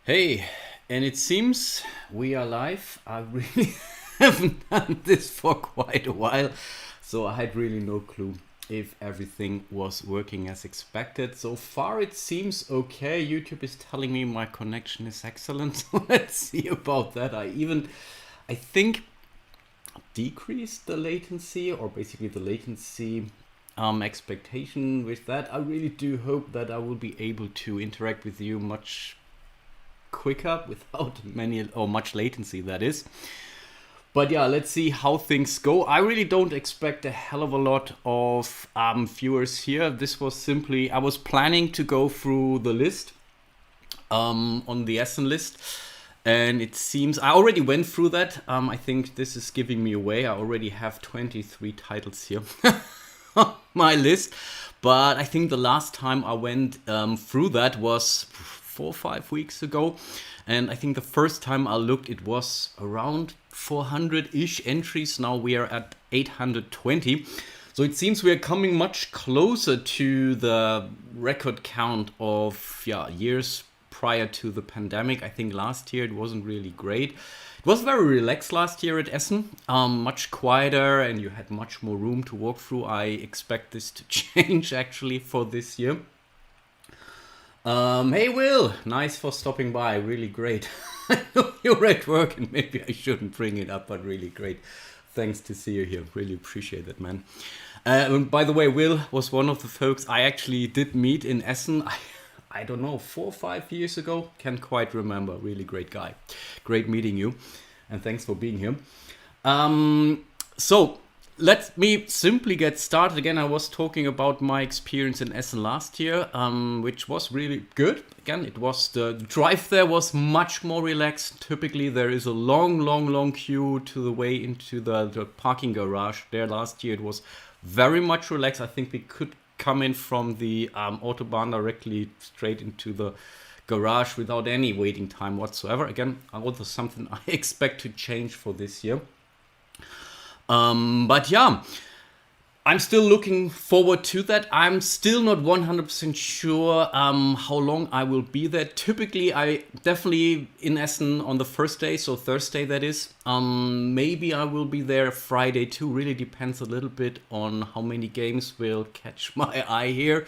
Hey, and it seems we are live. I really haven't done this for quite a while, so I had really no clue if everything was working as expected. So far, it seems okay. YouTube is telling me my connection is excellent, so let's see about that. I think, decreased the latency, or basically the latency expectation with that. I really do hope that I will be able to interact with you much quicker without many or much latency, that is. But yeah, let's see how things go. I really don't expect a hell of a lot of viewers here. This was simply, I was planning to go through the list on the Essen list. And it seems I already went through that. I think this is giving me away. I already have 23 titles here on my list. But I think the last time I went through that was 4 or 5 weeks ago. And I think the first time I looked, it was around 400-ish entries. Now we are at 820. So it seems we are coming much closer to the record count of years prior to the pandemic. I think last year it wasn't really great. It was very relaxed last year at Essen, much quieter, and you had much more room to walk through. I expect this to change actually for this year. Hey Will, nice for stopping by, really great. I know you're at work and maybe I shouldn't bring it up, but really great. Thanks to see you here, really appreciate it, man. And by the way, Will was one of the folks I actually did meet in Essen. I don't know, 4 or 5 years ago, can't quite remember. Really great guy, great meeting you, and thanks for being here. So let me simply get started again. I was talking about my experience in Essen last year, which was really good. Again, it was the drive there was much more relaxed. Typically, there is a long queue to the way into the parking garage. There last year, it was very much relaxed. I think we could come in from the autobahn directly straight into the garage without any waiting time whatsoever. Again, also something I expect to change for this year. But yeah, I'm still looking forward to that. I'm still not 100% sure how long I will be there. Typically, I definitely in Essen on the first day, so Thursday that is. Maybe I will be there Friday too. Really depends a little bit on how many games will catch my eye here,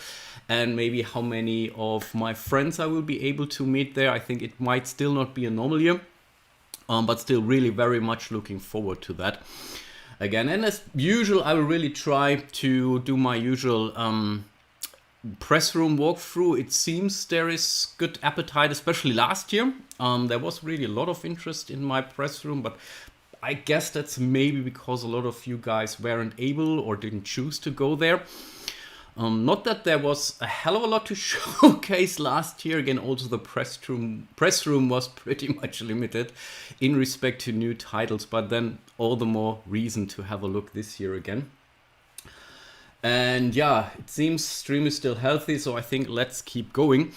and maybe how many of my friends I will be able to meet there. I think it might still not be a normal year, but still really very much looking forward to that. Again, and as usual, I will really try to do my usual press room walkthrough. It seems there is good appetite, especially last year. There was really a lot of interest in my press room, but I guess that's maybe because a lot of you guys weren't able or didn't choose to go there. Not that there was a hell of a lot to showcase last year. Again, also the press room was pretty much limited in respect to new titles, but then all the more reason to have a look this year again. And yeah, it seems stream is still healthy, so I think let's keep going.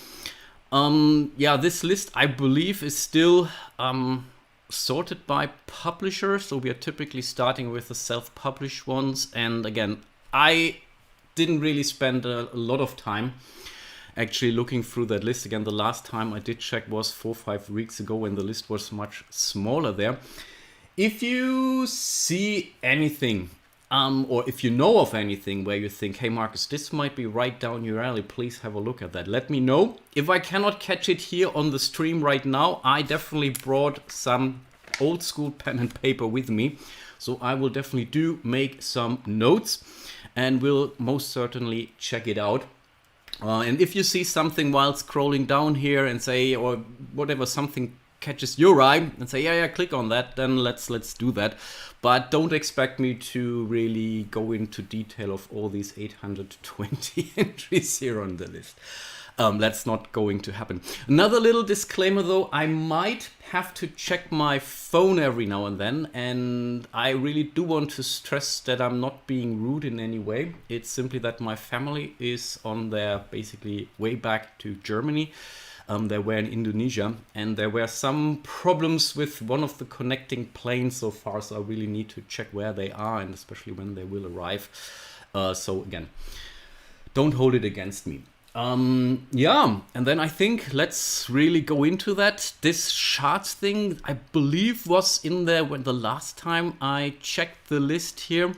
This list I believe is still sorted by publisher, so we are typically starting with the self-published ones. And again, I didn't really spend a lot of time actually looking through that list. Again, the last time I did check was 4 or 5 weeks ago when the list was much smaller there. If you see anything or if you know of anything where you think, hey Marcus, this might be right down your alley, please have a look at that. Let me know. If I cannot catch it here on the stream right now, I definitely brought some old school pen and paper with me. So I will definitely make some notes and will most certainly check it out. And if you see something while scrolling down here and say, or whatever, something catches your eye and say, yeah, click on that, then let's do that. But don't expect me to really go into detail of all these 820 entries here on the list. That's not going to happen. Another little disclaimer though, I might have to check my phone every now and then, and I really do want to stress that I'm not being rude in any way. It's simply that my family is on their basically way back to Germany. They were in Indonesia, and there were some problems with one of the connecting planes so far, so I really need to check where they are and especially when they will arrive. So again, don't hold it against me. Yeah, and then I think let's really go into that. This shards thing, I believe, was in there when the last time I checked the list here.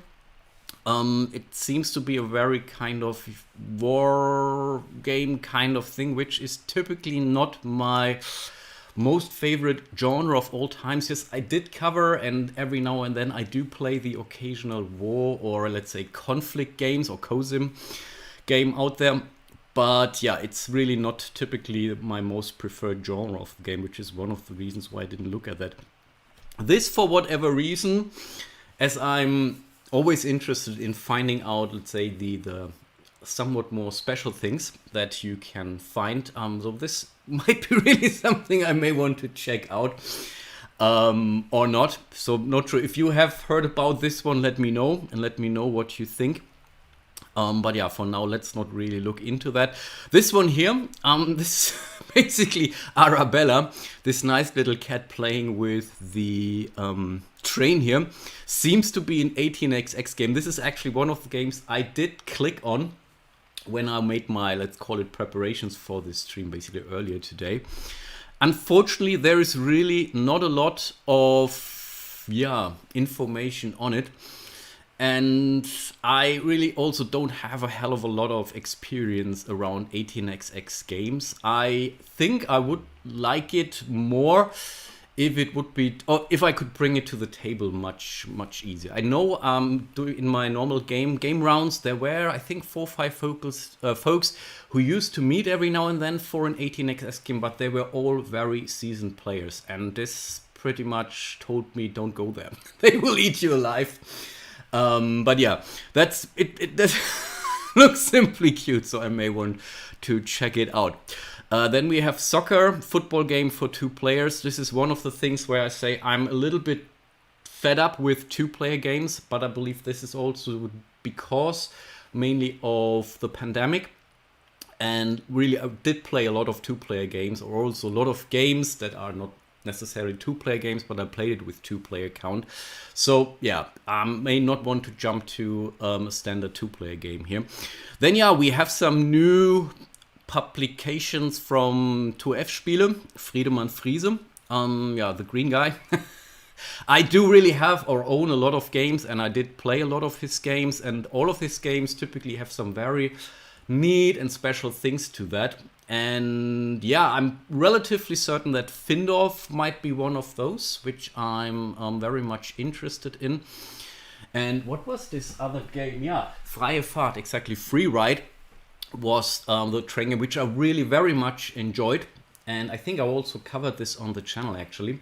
It seems to be a very kind of war game kind of thing, which is typically not my most favorite genre of all times. Yes, I did cover, and every now and then I do play the occasional war or let's say conflict games or COSIM game out there. But yeah, it's really not typically my most preferred genre of the game, which is one of the reasons why I didn't look at that. This, for whatever reason, as I'm always interested in finding out, let's say, the somewhat more special things that you can find. So this might be really something I may want to check out or not. So not sure if you have heard about this one. Let me know and let me know what you think. But yeah, for now, let's not really look into that. This one here, this basically Arabella, this nice little cat playing with the train here, seems to be an 18xx game. This is actually one of the games I did click on when I made my, let's call it, preparations for this stream, basically earlier today. Unfortunately, there is really not a lot of, yeah, information on it. And I really also don't have a hell of a lot of experience around 18xx games. I think I would like it more if it would be, or if I could bring it to the table much easier. I know in my normal game rounds, there were, I think, 4 or 5 folks who used to meet every now and then for an 18xx game, but they were all very seasoned players. And this pretty much told me, don't go there. They will eat you alive. But yeah, that's it. That looks simply cute, so I may want to check it out. Then we have soccer, football game for 2 players. This is one of the things where I say I'm a little bit fed up with 2-player games, but I believe this is also because mainly of the pandemic. And really, I did play a lot of 2-player games, or also a lot of games that are not necessarily 2-player games, but I played it with 2-player count. So yeah, I may not want to jump to a standard 2-player game here. Then yeah, we have some new publications from 2F Spiele, Friedemann Friese, yeah, the green guy. I do really have or own a lot of games, and I did play a lot of his games, and all of his games typically have some very neat and special things to that. And yeah, I'm relatively certain that Findorf might be one of those, which I'm very much interested in. And what was this other game? Yeah, Freie Fahrt, exactly. Free Ride was the train game, which I really very much enjoyed. And I think I also covered this on the channel, actually.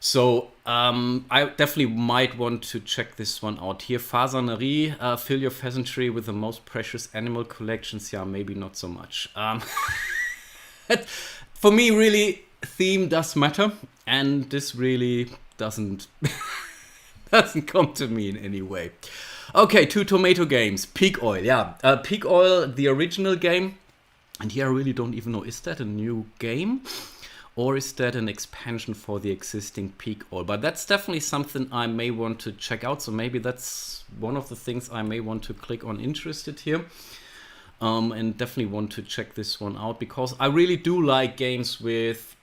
So I definitely might want to check this one out here. Fasanerie, fill your pheasantry with the most precious animal collections. Yeah, maybe not so much. For me, really, theme does matter, and this really doesn't come to me in any way. Okay, 2 tomato games. Peak Oil, yeah. Peak Oil, the original game. And here I really don't even know, is that a new game? Or is that an expansion for the existing Peak Oil? But that's definitely something I may want to check out. So maybe that's one of the things I may want to click on interested here. And definitely want to check this one out, because I really do like games with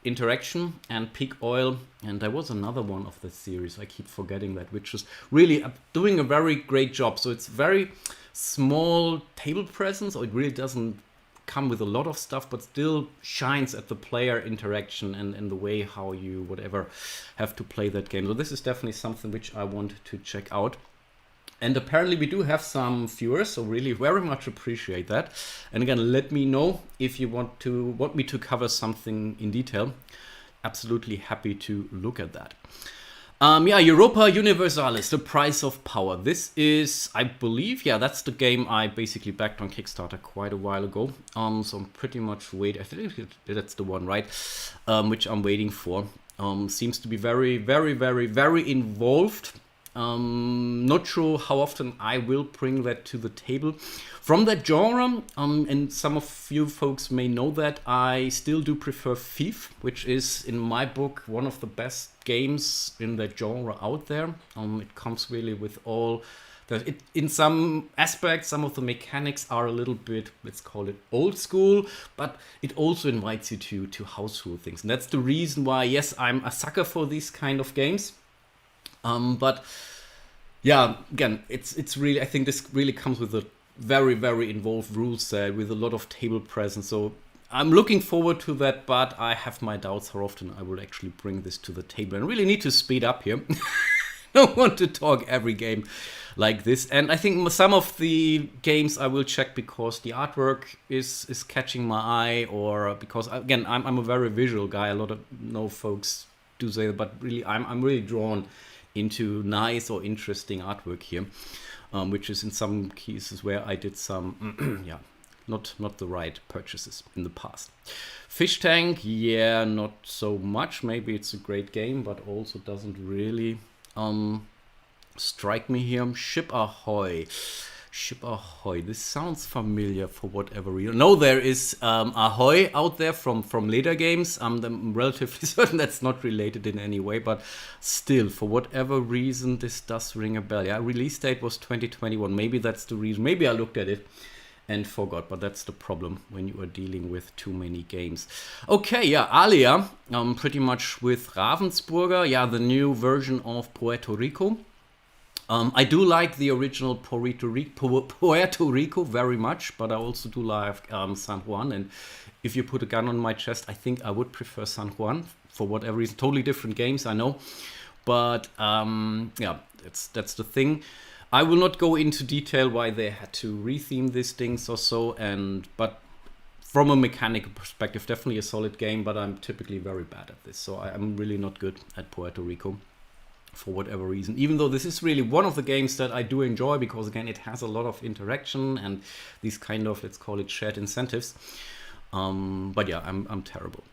interaction, and Peak Oil. And there was another one of the series, I keep forgetting that, which is really doing a very great job. So it's very small table presence, or it really doesn't come with a lot of stuff, but still shines at the player interaction and the way how you whatever have to play that game. So this is definitely something which I want to check out. And apparently we do have some viewers, so really very much appreciate that. And again, let me know if you want me to cover something in detail. Absolutely happy to look at that. Yeah, Europa Universalis, The Price of Power. This is, I believe, yeah, that's the game I basically backed on Kickstarter quite a while ago. So I'm pretty much waiting. I think that's the one, right? Which I'm waiting for. Seems to be very, very, very, very involved. Not sure how often I will bring that to the table. From that genre, and some of you folks may know that, I still do prefer Thief, which is, in my book, one of the best games in that genre out there. It comes really with all In some aspects, some of the mechanics are a little bit, let's call it old school, but it also invites you to house rule things. And that's the reason why, yes, I'm a sucker for these kind of games. But yeah, again, it's really, I think this really comes with a very, very involved rule set with a lot of table presence. So I'm looking forward to that, but I have my doubts how often I will actually bring this to the table. And really need to speed up here. I don't want to talk every game like this. And I think some of the games I will check because the artwork is catching my eye, or because, again, I'm a very visual guy. A lot of folks do say that, but really I'm really drawn into nice or interesting artwork here, which is in some cases where I did some, yeah, not the right purchases in the past. Fish Tank, yeah, not so much. Maybe it's a great game, but also doesn't really strike me here. Ship Ahoy. Ship Ahoy. This sounds familiar for whatever reason. No, there is Ahoy out there from Leder Games. I'm relatively certain that's not related in any way, but still, for whatever reason, this does ring a bell. Yeah, release date was 2021. Maybe that's the reason. Maybe I looked at it and forgot, but that's the problem when you are dealing with too many games. Okay, yeah, Alia, pretty much with Ravensburger, yeah, the new version of Puerto Rico. I do like the original Puerto Rico very much, but I also do like San Juan. And if you put a gun on my chest, I think I would prefer San Juan for whatever reason. Totally different games, I know, but yeah, that's the thing. I will not go into detail why they had to retheme these things or so, but from a mechanical perspective, definitely a solid game, but I'm typically very bad at this, so I'm really not good at Puerto Rico for whatever reason, even though this is really one of the games that I do enjoy, because again, it has a lot of interaction and these kind of, let's call it, shared incentives. But yeah, I'm terrible.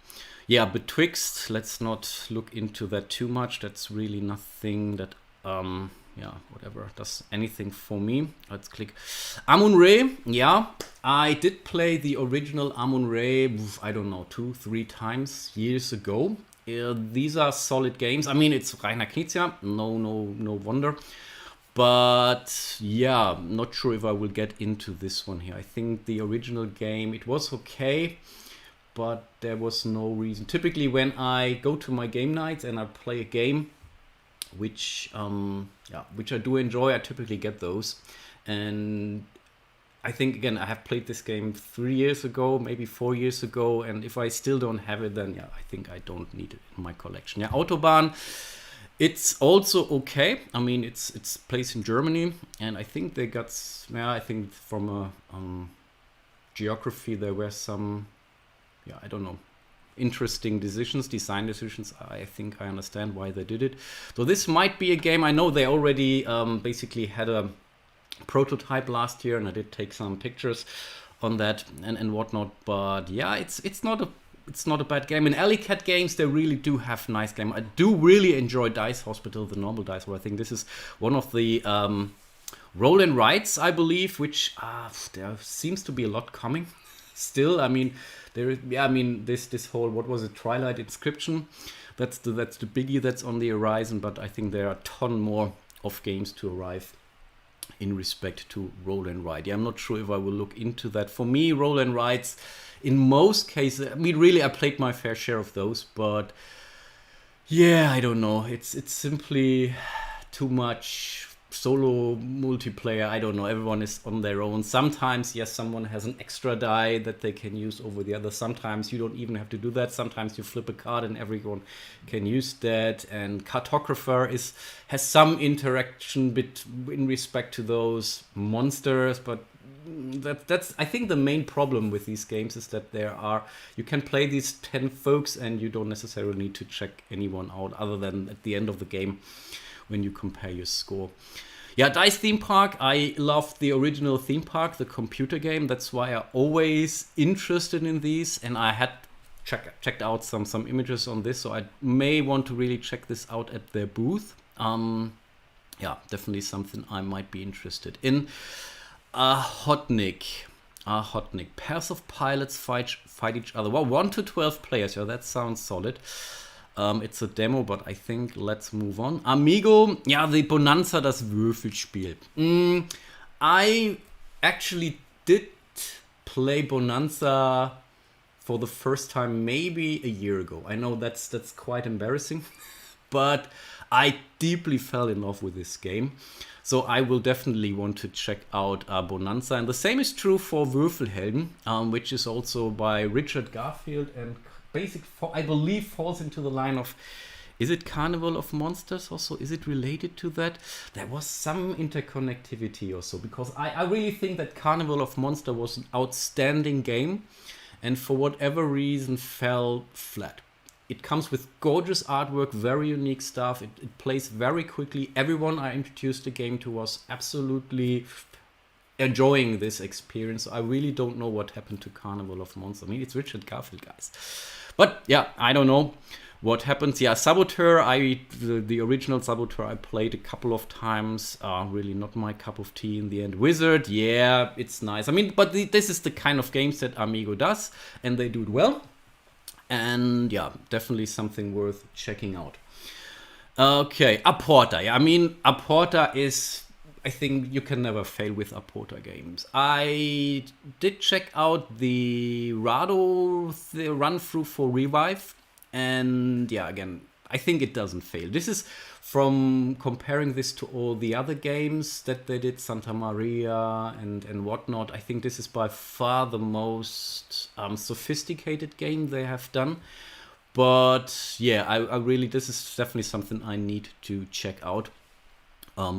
Yeah, Betwixt, let's not look into that too much. That's really nothing that yeah, whatever does anything for me. Let's click Amun-Re. Yeah, I did play the original Amun-Re, I don't know, 2-3 times years ago. These are solid games. I mean, it's Rainer Knizia, no wonder. But yeah, not sure if I will get into this one here. I think the original game, it was okay, but there was no reason. Typically, when I go to my game nights and I play a game, which I do enjoy, I typically get those. And I think, again, I have played this game 3 years ago, maybe 4 years ago, and if I still don't have it, then yeah, I think I don't need it in my collection. Yeah, Autobahn, it's also okay. I mean, it's placed in Germany, and I think they got, yeah, I think from a geography there were some, yeah, I don't know, interesting design decisions. I think I understand why they did it. So this might be a game. I know they already basically had a prototype last year, and I did take some pictures on that and whatnot. But yeah, it's not a bad game. In Alley Cat games, they really do have nice games. I do really enjoy Dice Hospital, the normal Dice, where I think this is one of the roll and writes, I believe, which there seems to be a lot coming still. I mean, there is, yeah, I mean, this whole, what was it, Twilight Inscription, that's the biggie that's on the horizon. But I think there are a ton more of games to arrive in respect to roll and write. Yeah, I'm not sure if I will look into that. For me, roll and writes, in most cases, I mean, really, I played my fair share of those, but yeah, I don't know. It's simply too much solo multiplayer. I don't know. Everyone is on their own. Sometimes, yes, someone has an extra die that they can use over the other. Sometimes you don't even have to do that. Sometimes you flip a card and everyone can use that. And Cartographer has some interaction in respect to those monsters, but that's I think the main problem with these games is that you can play these 10 folks and you don't necessarily need to check anyone out other than at the end of the game when you compare your score. Yeah, Dice Theme Park, I loved the original Theme Park, the computer game. That's why I'm always interested in these, and I had checked out some images on this, so I may want to really check this out at their booth. Yeah, definitely something I might be interested in. Hotnik. Pairs of pilots fight each other. Well, 1 to 12 players. Yeah, that sounds solid. It's a demo, but I think let's move on. Amigo, ja, the Bonanza, das Würfelspiel. I actually did play Bonanza for the first time maybe a year ago. I know that's quite embarrassing, but I deeply fell in love with this game. So I will definitely want to check out Bonanza. And the same is true for Würfelhelden, which is also by Richard Garfield and I believe falls into the line of, is it Carnival of Monsters also? Is it related to that? There was some interconnectivity also, because I really think that Carnival of Monsters was an outstanding game and for whatever reason fell flat. It comes with gorgeous artwork, very unique stuff. It plays very quickly. Everyone I introduced the game to was absolutely enjoying this experience. I really don't know what happened to Carnival of Monsters. I mean, it's Richard Garfield, guys. But yeah, I don't know what happens. Yeah, Saboteur, the original Saboteur I played a couple of times. Really not my cup of tea in the end. Wizard, yeah, it's nice. I mean, but this is the kind of games that Amigo does, and they do it well. And yeah, definitely something worth checking out. Okay, Aporta. Yeah, I mean, Aporta is, I think you can never fail with Aporta games. I did check out the Rado run through for Revive. And yeah, again, I think it doesn't fail. This is from comparing this to all the other games that they did, Santa Maria and whatnot. I think this is by far the most sophisticated game they have done. But yeah, I really, this is definitely something I need to check out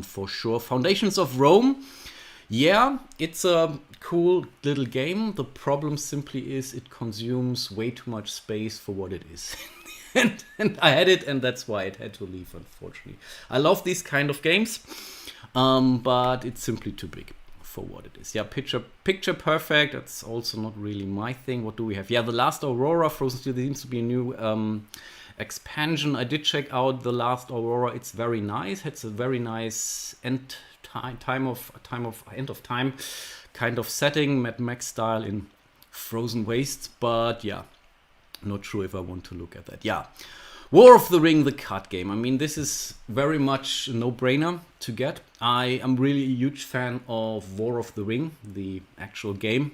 for sure. Foundations of Rome. Yeah, it's a cool little game. The problem simply is it consumes way too much space for what it is. and I had it, and that's why it had to leave, unfortunately. I love these kind of games, but it's simply too big for what it is. Yeah, picture perfect. That's also not really my thing. What do we have? Yeah, The Last Aurora, Frozen Steel. There seems to be a new expansion. I did check out The Last Aurora. It's very nice. It's a very nice end of time kind of setting, Mad Max style in frozen wastes. But yeah, not sure if I want to look at that. Yeah, War of the Ring, the card game. I mean, this is very much a no-brainer to get. I am really a huge fan of War of the Ring, the actual game,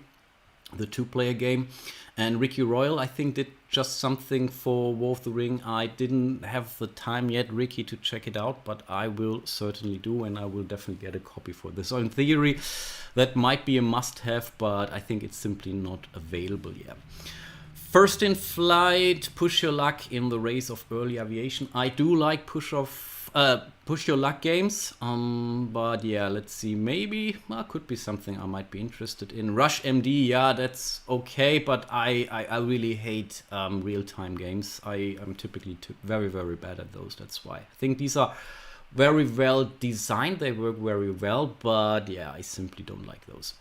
the two-player game. And Ricky Royal, I think, did just something for War of the Ring. I didn't have the time yet, Ricky, to check it out, but I will certainly do, and I will definitely get a copy for this. So in theory, that might be a must-have, but I think it's simply not available yet. First in Flight, Push Your Luck in the Race of Early Aviation. I do like Push Your Luck games, but yeah, let's see. Maybe could be something I might be interested in. Rush MD, yeah, that's okay, but I really hate real-time games. I am typically very, very bad at those. That's why I think these are very well designed. They work very well, but yeah, I simply don't like those.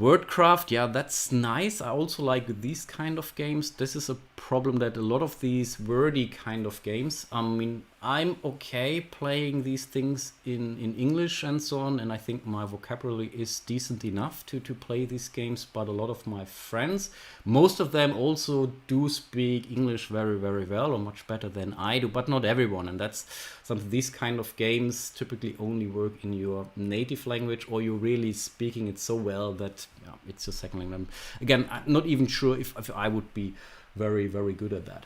Wordcraft, yeah, that's nice. I also like these kind of games. This is a problem that a lot of these wordy kind of games, I mean, I'm okay playing these things in English and so on, and I think my vocabulary is decent enough to play these games, but a lot of my friends, most of them also do speak English very, very well, or much better than I do, but not everyone, and that's something. These kind of games typically only work in your native language, or you're really speaking it so well that yeah, it's your second language. Again, I'm not even sure if I would be very, very good at that.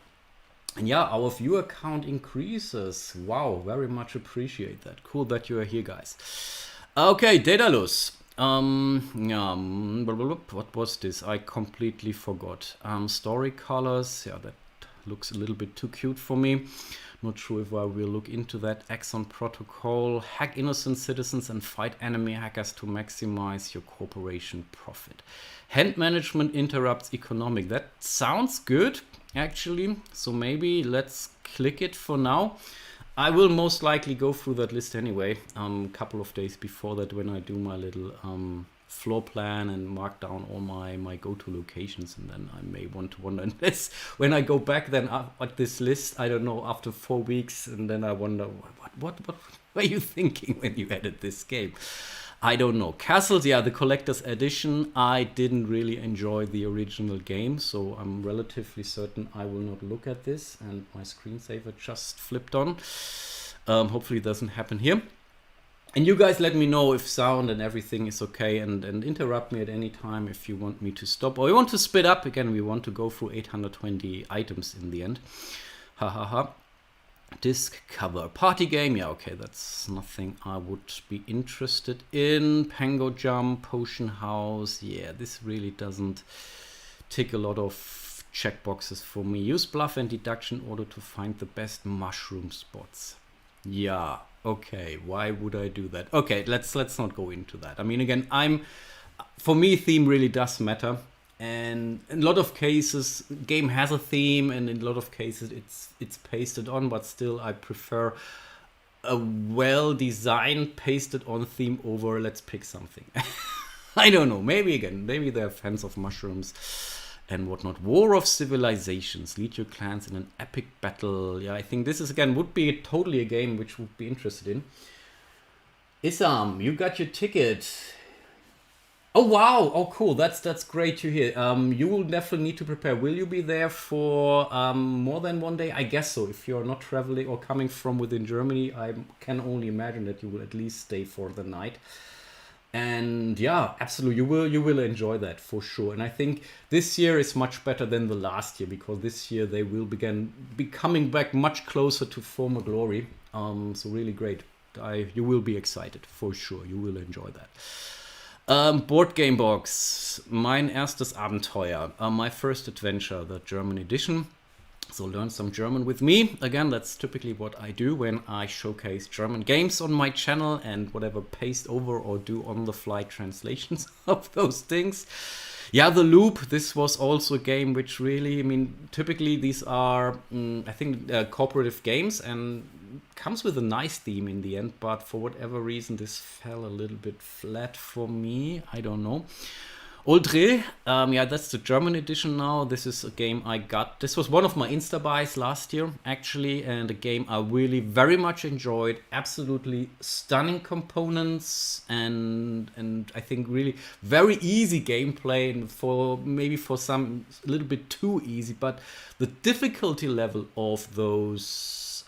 And yeah, our viewer count increases. Wow, very much appreciate that. Cool that you are here, guys. Okay, Daedalus. What was this? I completely forgot. Story colors. Yeah, that looks a little bit too cute for me. Not sure if I will look into that. Exxon Protocol. Hack innocent citizens and fight enemy hackers to maximize your corporation profit. Hand management interrupts economic. That sounds good, actually. So maybe let's click it for now. I will most likely go through that list anyway. A couple of days before that, when I do my little floor plan and mark down all my go-to locations, and then I may want to wonder this when I go back then at this list, I don't know, after 4 weeks, and then I wonder what were you thinking when you added this game? I don't know. Castles, yeah, the collector's edition. I didn't really enjoy the original game, so I'm relatively certain I will not look at this. And my screensaver just flipped on. Hopefully it doesn't happen here. And you guys let me know if sound and everything is okay, and interrupt me at any time if you want me to stop or you want to split up. Again, we want to go through 820 items in the end. Ha ha ha. Disc cover. Party game. Yeah, okay, that's nothing I would be interested in. Pango Jump, Potion House. Yeah, this really doesn't tick a lot of checkboxes for me. Use bluff and deduction in order to find the best mushroom spots. Yeah, okay, why would I do that? Okay, let's not go into that. I mean, again, for me, theme really does matter. And in a lot of cases, game has a theme, and in a lot of cases, it's pasted on. But still, I prefer a well-designed, pasted-on theme over let's pick something. I don't know. Maybe they're fans of mushrooms and whatnot. War of Civilizations. Lead your clans in an epic battle. Yeah, I think this is again would be totally a game which would be interested in. Isam, you got your ticket. Oh wow! Oh cool! That's great to hear. You will definitely need to prepare. Will you be there for more than one day? I guess so. If you're not traveling or coming from within Germany, I can only imagine that you will at least stay for the night. And yeah, absolutely, you will enjoy that for sure. And I think this year is much better than the last year, because this year they will be coming back much closer to former glory. So really great. You will be excited for sure. You will enjoy that. Board Game Box, mein erstes Abenteuer, my first adventure, the German edition. So learn some German with me. Again, that's typically what I do when I showcase German games on my channel and whatever paste over or do on-the-fly translations of those things. Yeah, The Loop, this was also a game which really, I mean, typically these are, I think, cooperative games and comes with a nice theme in the end, but for whatever reason, this fell a little bit flat for me. I don't know. Oldre, yeah, that's the German edition now. This is a game I got. This was one of my Insta buys last year, actually, and a game I really very much enjoyed. Absolutely stunning components, and I think really very easy gameplay, and maybe for some a little bit too easy. But the difficulty level of those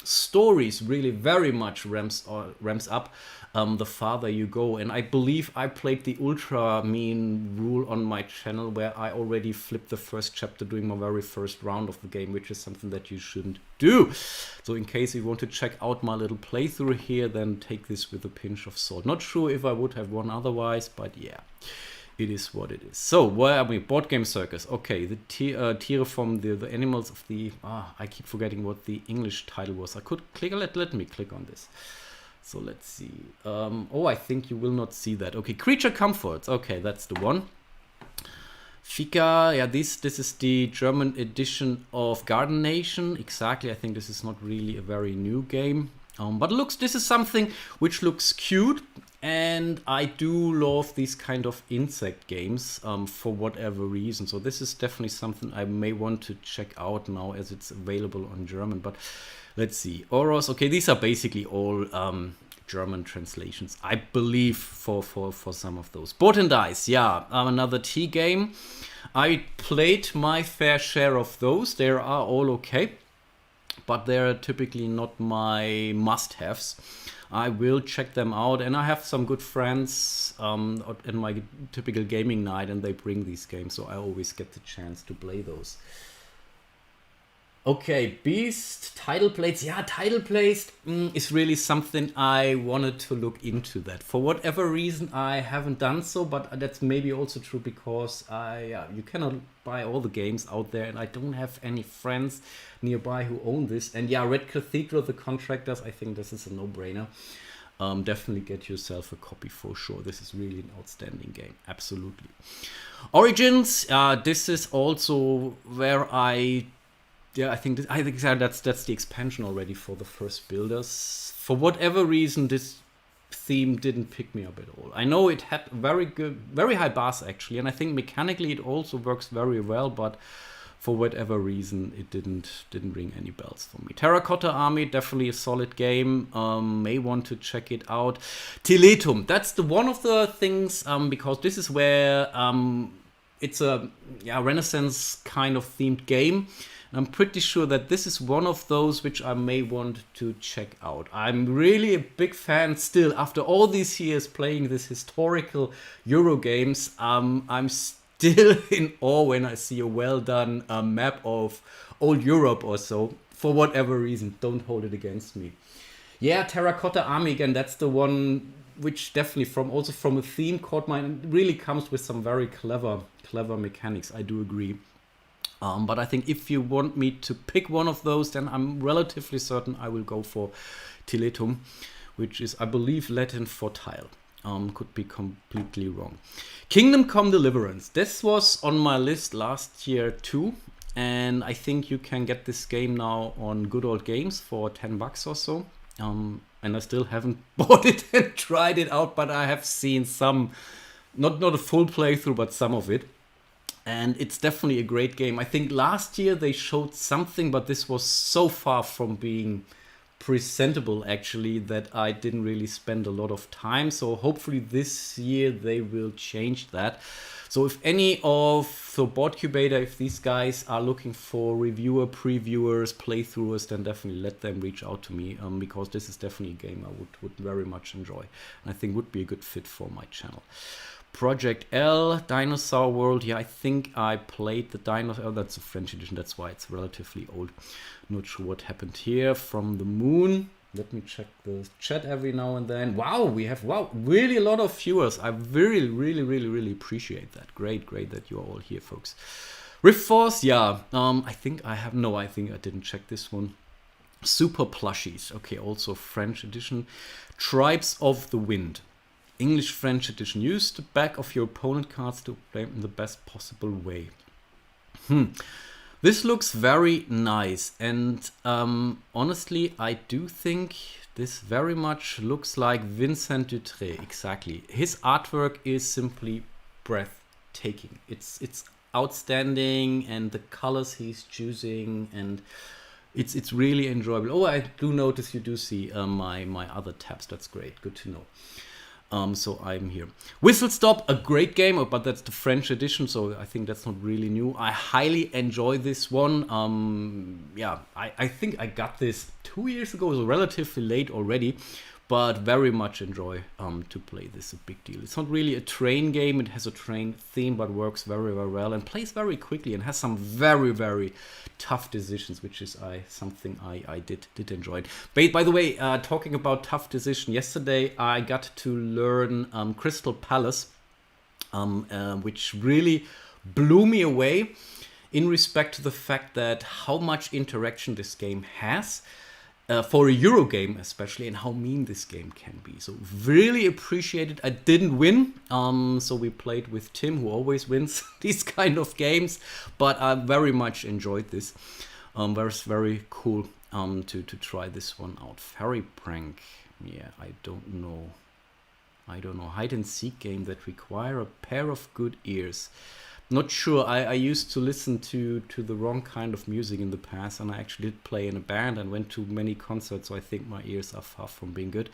stories really very much ramps up the farther you go. And I believe I played the ultra mean rule on my channel, where I already flipped the first chapter during my very first round of the game, which is something that you shouldn't do. So in case you want to check out my little playthrough here, then take this with a pinch of salt. Not sure if I would have won otherwise, but yeah, it is what it is. So where are we? Board Game Circus. Okay, the Tiere from the animals of the... I keep forgetting what the English title was. I could click... Let me click on this. So let's see. I think you will not see that. Okay, Creature Comforts. Okay, that's the one. Fika. Yeah, this is the German edition of Garden Nation. Exactly. I think this is not really a very new game. But this is something which looks cute. And I do love these kind of insect games for whatever reason. So this is definitely something I may want to check out now as it's available on German. But let's see. Oros. Okay, these are basically all German translations, I believe, for some of those. Board and Dice. Yeah, another tea game. I played my fair share of those. They are all okay, but they're typically not my must-haves. I will check them out, and I have some good friends at my typical gaming night, and they bring these games, so I always get the chance to play those. Okay, Beast, title plates. Yeah, title plates is really something I wanted to look into that. For whatever reason, I haven't done so, but that's maybe also true because you cannot buy all the games out there, and I don't have any friends nearby who own this. And yeah, Red Cathedral, The Contractors, I think this is a no-brainer. Definitely get yourself a copy for sure. This is really an outstanding game. Absolutely. Origins, this is also where I think that's the expansion already for the first builders. For whatever reason, this theme didn't pick me up at all. I know it had very high bars actually, and I think mechanically it also works very well, but for whatever reason, it didn't ring any bells for me. Terracotta Army, definitely a solid game. May want to check it out. Teletum, that's the one of the things, because this is where it's a Renaissance kind of themed game. I'm pretty sure that this is one of those which I may want to check out. I'm really a big fan still, after all these years playing this historical Euro games. I'm still in awe when I see a well done map of old Europe or so, for whatever reason. Don't hold it against me. Yeah, Terracotta Army again, that's the one which definitely from a theme caught my, it really comes with some very clever mechanics. I do agree. But I think if you want me to pick one of those, then I'm relatively certain I will go for Teletum, which is, I believe, Latin for tile. Could be completely wrong. Kingdom Come Deliverance. This was on my list last year too. And I think you can get this game now on Good Old Games for $10 or so. And I still haven't bought it and tried it out, but I have seen some, not a full playthrough, but some of it. And it's definitely a great game. I think last year they showed something, but this was so far from being presentable actually that I didn't really spend a lot of time. So hopefully this year they will change that. So if any of Boardcubator, if these guys are looking for reviewer, previewers, playthroughers, then definitely let them reach out to me, because this is definitely a game I would very much enjoy. And I think would be a good fit for my channel. Project L, Dinosaur World. Yeah, I think I played the Dinosaur. Oh, that's a French edition. That's why it's relatively old. Not sure what happened here. From the Moon. Let me check the chat every now and then. Wow, we have really a lot of viewers. I really appreciate that. Great that you are all here, folks. Rift Force. Yeah. I think I didn't check this one. Super Plushies. Okay, also French edition. Tribes of the Wind. English-French edition. Use the back of your opponent cards to play in the best possible way. This looks very nice, and honestly, I do think this very much looks like Vincent Dutré. Exactly. His artwork is simply breathtaking. It's outstanding, and the colors he's choosing, and it's really enjoyable. Oh, I do notice you do see my other tabs. That's great. Good to know. So I'm here. Whistle Stop, a great game, but that's the French edition, so I think that's not really new. I highly enjoy this one. Yeah, I think I got this 2 years ago, so relatively late already, but very much enjoy to play this. A big deal. It's not really a train game. It has a train theme, but works very well and plays very quickly and has some very tough decisions, which is something I did enjoy. By the way, talking about tough decision, yesterday I got to learn Crystal Palace, which really blew me away in respect to the fact that how much interaction this game has. For a Euro game especially, and how mean this game can be. So really appreciate it. I didn't win, so we played with Tim, who always wins these kind of games, but I very much enjoyed this. Very cool to try this one out. Fairy Prank. Yeah, I don't know. Hide and seek game that require a pair of good ears. Not sure. I used to listen to the wrong kind of music in the past, and I actually did play in a band and went to many concerts, so I think my ears are far from being good.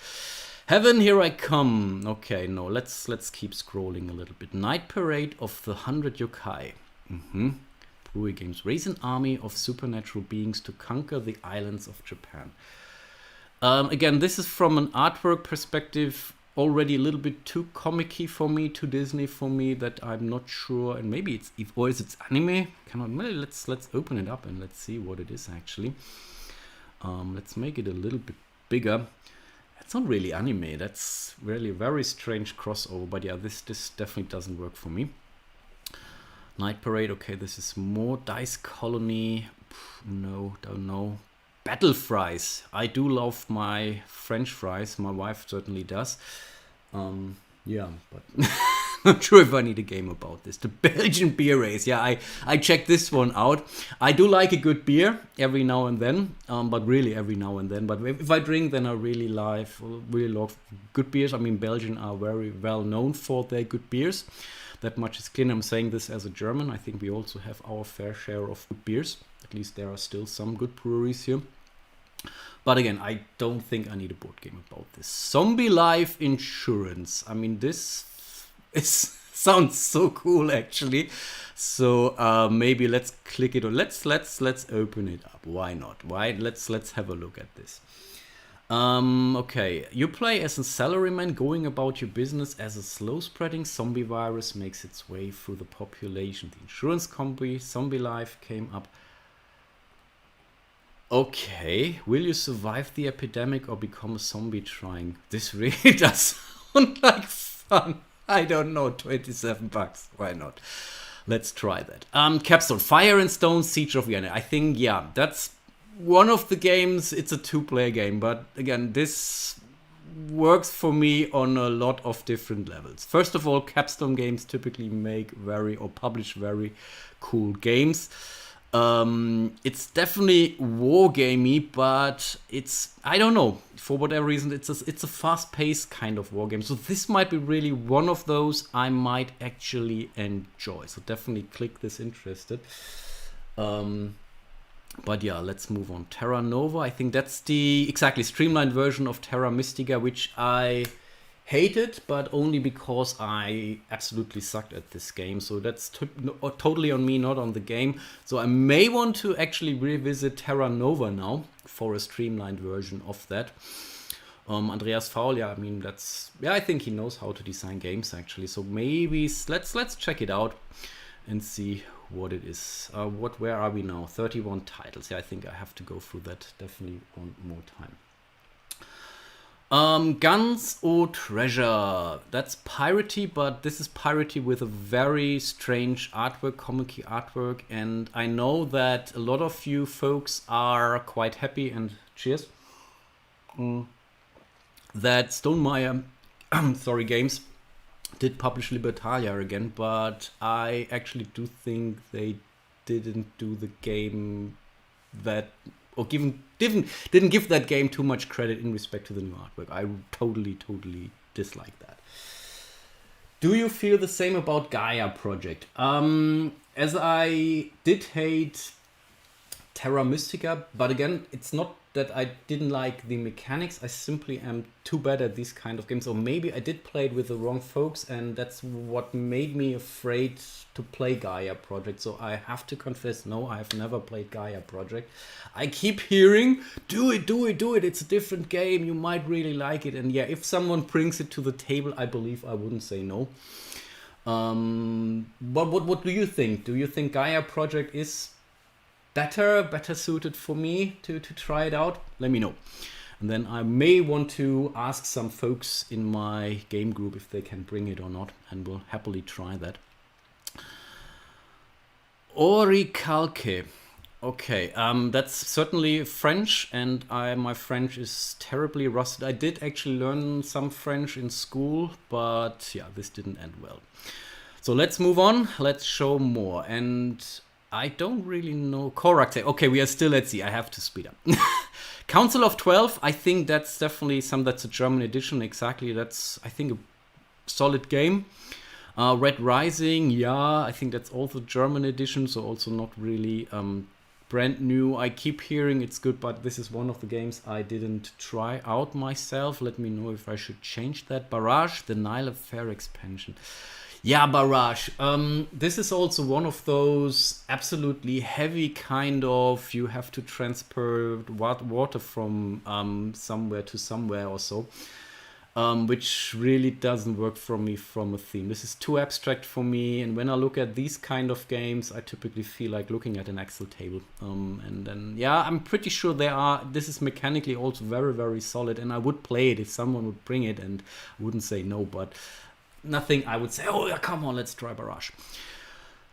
Heaven, Here I Come. Okay, no, let's keep scrolling a little bit. Night Parade of the 100 Yokai. Brui Games. Raise an army of supernatural beings to conquer the islands of Japan. Again, this is from an artwork perspective already a little bit too comic-y for me, too Disney for me, that I'm not sure. And maybe it's, or is it anime? Let's open it up and let's see what it is actually. Let's make it a little bit bigger. It's not really anime. That's really a very strange crossover. But yeah, this definitely doesn't work for me. Night Parade. Okay, this is more Dice Colony. No, don't know. Battle Fries. I do love my French fries. My wife certainly does. Yeah, but not sure if I need a game about this. The Belgian Beer Race. Yeah, I checked this one out. I do like a good beer every now and then, but really every now and then. But if I drink, then I really love good beers. I mean, Belgians are very well known for their good beers. That much is clear. I'm saying this as a German. I think we also have our fair share of good beers. At least there are still some good breweries here. But again, I don't think I need a board game about this. Zombie Life Insurance. I mean, this sounds so cool, actually. So maybe let's click it, or let's open it up. Why not? Let's have a look at this. Okay, you play as a salaryman going about your business as a slow-spreading zombie virus makes its way through the population. The insurance company Zombie Life came up. Okay, will you survive the epidemic or become a zombie trying? This really does sound like fun. I don't know, $27. Why not? Let's try that. Capstone, Fire and Stone, Siege of Vienna. I think, yeah, that's one of the games. It's a 2-player game, but again, this works for me on a lot of different levels. First of all, Capstone games typically publish very cool games. It's definitely wargamey, but I don't know, for whatever reason, it's a fast-paced kind of wargame. So this might be really one of those I might actually enjoy. So definitely click this interested. But yeah, let's move on. Terra Nova, I think that's the exactly streamlined version of Terra Mystica, which I hated, but only because I absolutely sucked at this game. So that's totally on me, not on the game. So I may want to actually revisit Terra Nova now for a streamlined version of that. Andreas Faul, yeah, I mean, I think he knows how to design games actually. So maybe let's check it out and see what it is. Where are we now? 31 titles. Yeah, I think I have to go through that. Definitely want more time. Guns or Treasure. That's piratey, but this is piratey with a very strange artwork, comic-y artwork. And I know that a lot of you folks are quite happy, and cheers, that Stonemaier Games did publish Libertalia again, but I actually do think they didn't do the game that, or didn't give that game too much credit in respect to the new artwork. I totally dislike that. Do you feel the same about Gaia Project? As I did hate Terra Mystica, but again, it's not that I didn't like the mechanics. I simply am too bad at these kind of games, or maybe I did play it with the wrong folks, and that's what made me afraid to play Gaia Project. So I have to confess, no, I have never played Gaia Project. I keep hearing, do it, it's a different game, you might really like it. And yeah, if someone brings it to the table, I believe I wouldn't say no. But what do you think? Do you think Gaia Project is better suited for me to try it out? Let me know. And then I may want to ask some folks in my game group if they can bring it or not, and will happily try that. Oricalque. Okay, that's certainly French, and my French is terribly rusted. I did actually learn some French in school, but yeah, this didn't end well. So let's move on. Let's show more. And I don't really know. Correct. Okay, we are still at sea. I have to speed up. Council of 12. I think that's definitely that's a German edition. Exactly. That's, I think, a solid game. Red Rising. Yeah, I think that's also German edition. So also not really brand new. I keep hearing it's good, but this is one of the games I didn't try out myself. Let me know if I should change that. Barrage, the Nile Affair expansion. Yeah, Barrage. This is also one of those absolutely heavy kind of, you have to transport water from somewhere to somewhere or so, which really doesn't work for me from a theme. This is too abstract for me, and when I look at these kind of games, I typically feel like looking at an Excel table. And then, yeah, I'm pretty sure this is mechanically also very, very solid, and I would play it if someone would bring it, and I wouldn't say no, but nothing I would say, oh yeah, come on, let's try Barrage.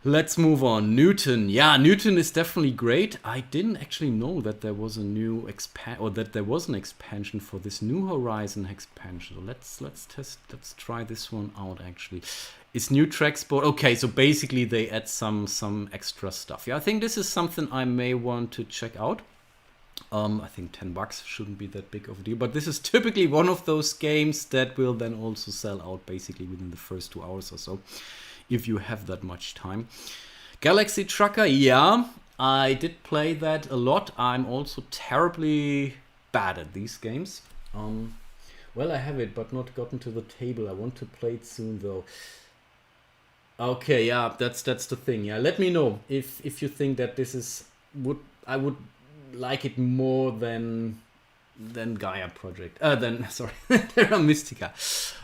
Let's move on. Newton. Yeah, Newton is definitely great. I didn't actually know that there was a new expansion for this New Horizon expansion. So let's try this one out actually. It's new tracks board. Okay, so basically they add some extra stuff. Yeah, I think this is something I may want to check out. I think $10 shouldn't be that big of a deal, but this is typically one of those games that will then also sell out basically within the first 2 hours or so. if you have that much time. Galaxy Trucker, yeah, I did play that a lot. I'm also terribly bad at these games. Well, I have it, but not gotten to the table. I want to play it soon, though. Okay, yeah, that's the thing. Yeah, let me know if you think that this is I would like it more than Gaia Project. Then sorry, Terra Mystica.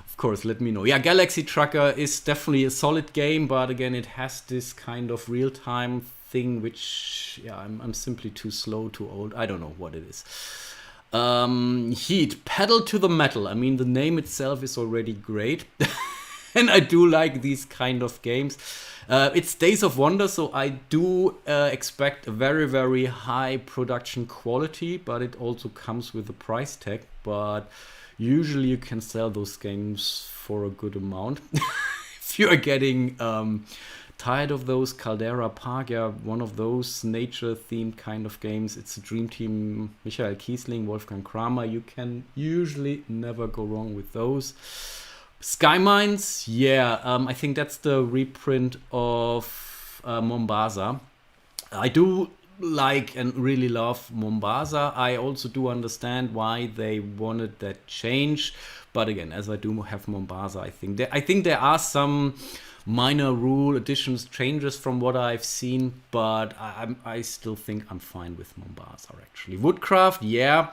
Of course, let me know. Yeah, Galaxy Trucker is definitely a solid game, but again, it has this kind of real time thing, which yeah, I'm simply too slow, too old. I don't know what it is. Heat, Pedal to the Metal. I mean, the name itself is already great. And I do like these kind of games. It's Days of Wonder, so I do expect a very, very high production quality, but it also comes with a price tag. But usually you can sell those games for a good amount. If you are getting tired of those, Caldera Park, yeah, one of those nature-themed kind of games. It's a dream team, Michael Kiesling, Wolfgang Kramer. You can usually never go wrong with those. Sky Mines, yeah, I think that's the reprint of Mombasa. I do like and really love Mombasa. I also do understand why they wanted that change, but again, as I do have Mombasa, I think there are some minor rule additions, changes from what I've seen, but I still think I'm fine with Mombasa actually. Woodcraft, yeah,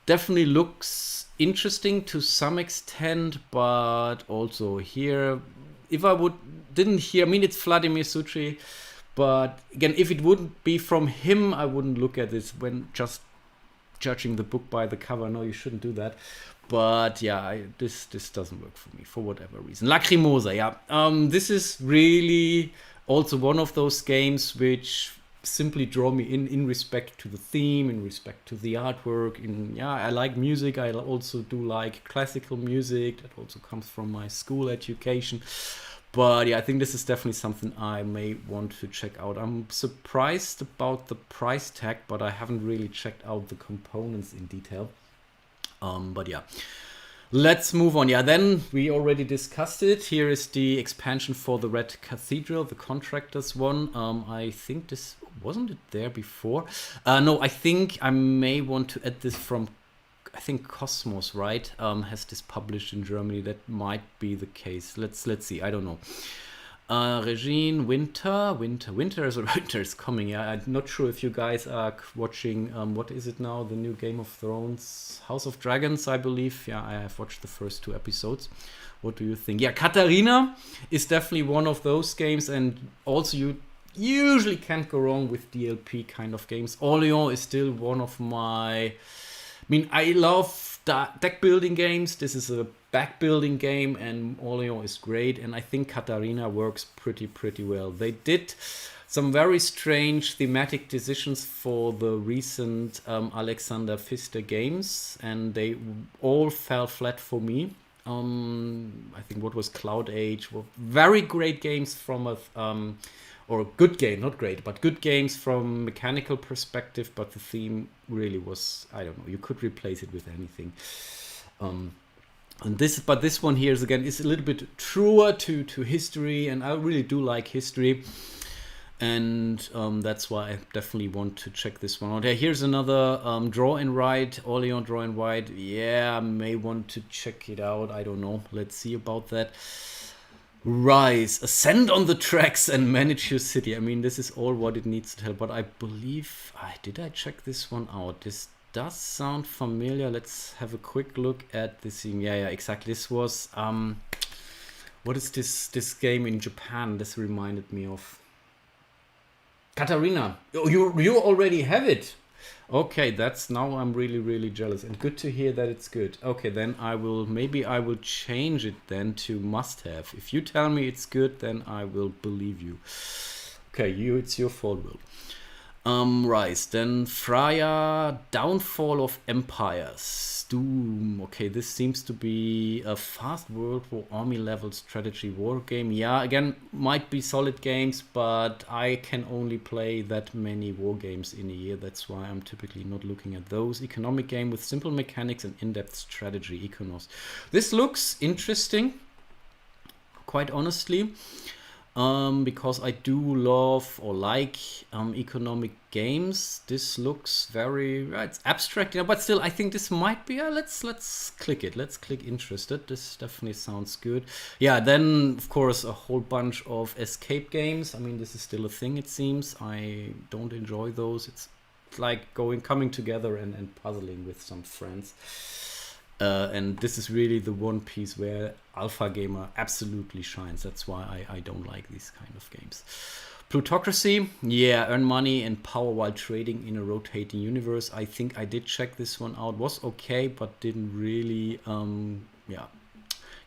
definitely looks interesting to some extent, but also here, if I didn't hear, I mean, it's Vladimir Suchy, but again, if it wouldn't be from him, I wouldn't look at this when just judging the book by the cover. No, you shouldn't do that. But yeah, this doesn't work for me for whatever reason. Lacrimosa, yeah. This is really also one of those games which simply draw me in respect to the theme, in respect to the artwork. I like music. I also do like classical music. That also comes from my school education. But yeah, I think this is definitely something I may want to check out. I'm surprised about the price tag, but I haven't really checked out the components in detail. But yeah, let's move on. Yeah, then we already discussed it. Here is the expansion for the Red Cathedral, the Contractors one. I think this wasn't it there before. No, I think I may want to add this from, I think Cosmos, right? Has this published in Germany. That might be the case. Let's see. I don't know. Regine, winter is coming. Yeah, I'm not sure if you guys are watching. What is it now? The new Game of Thrones, House of Dragons, I believe. Yeah, I have watched the first 2 episodes. What do you think? Yeah, Katarina is definitely one of those games, and also you usually can't go wrong with DLP kind of games. Orleans is still one of my. I mean, I love deck building games. This is a back building game, and Orleans is great. And I think Katarina works pretty well. They did some very strange thematic decisions for the recent Alexander Pfister games, and they all fell flat for me. I think what was Cloud Age were very great games from a or a good game, not great, but good games from mechanical perspective, but the theme really was, I don't know, you could replace it with anything. And this one here is again is a little bit truer to history, and I really do like history, and that's why I definitely want to check this one out. Yeah, here's another Draw and Write, Orleans Draw and Write. Yeah, I may want to check it out. I don't know. Let's see about that. Rise, ascend on the tracks and manage your city. I mean, this is all what it needs to tell, but I believe did I check this one out? This does sound familiar. Let's have a quick look at this thing. Yeah, exactly. This was what is this game in Japan? This reminded me of Katarina. Oh, you already have it. Okay, that's now I'm really jealous, and good to hear that it's good. Okay, then I will change it then to must have. If you tell me it's good, then I will believe you. Okay, it's your fault, Will. Rise, then Freya, Downfall of Empires, Doom. Okay, this seems to be a fast World War army level strategy war game. Yeah, again, might be solid games, but I can only play that many war games in a year. That's why I'm typically not looking at those. Economic game with simple mechanics and in-depth strategy, Econos. This looks interesting. quite honestly. Because I do love or like economic games. This looks very it's abstract, but still I think this might be. Let's click it. Let's click interested. This definitely sounds good. Yeah, then of course a whole bunch of escape games. I mean, this is still a thing, it seems. I don't enjoy those. It's like coming together and puzzling with some friends. And this is really the one piece where Alpha Gamer absolutely shines. That's why I don't like these kind of games. Plutocracy, yeah, earn money and power while trading in a rotating universe. I think I did check this one out. Was okay, but didn't really,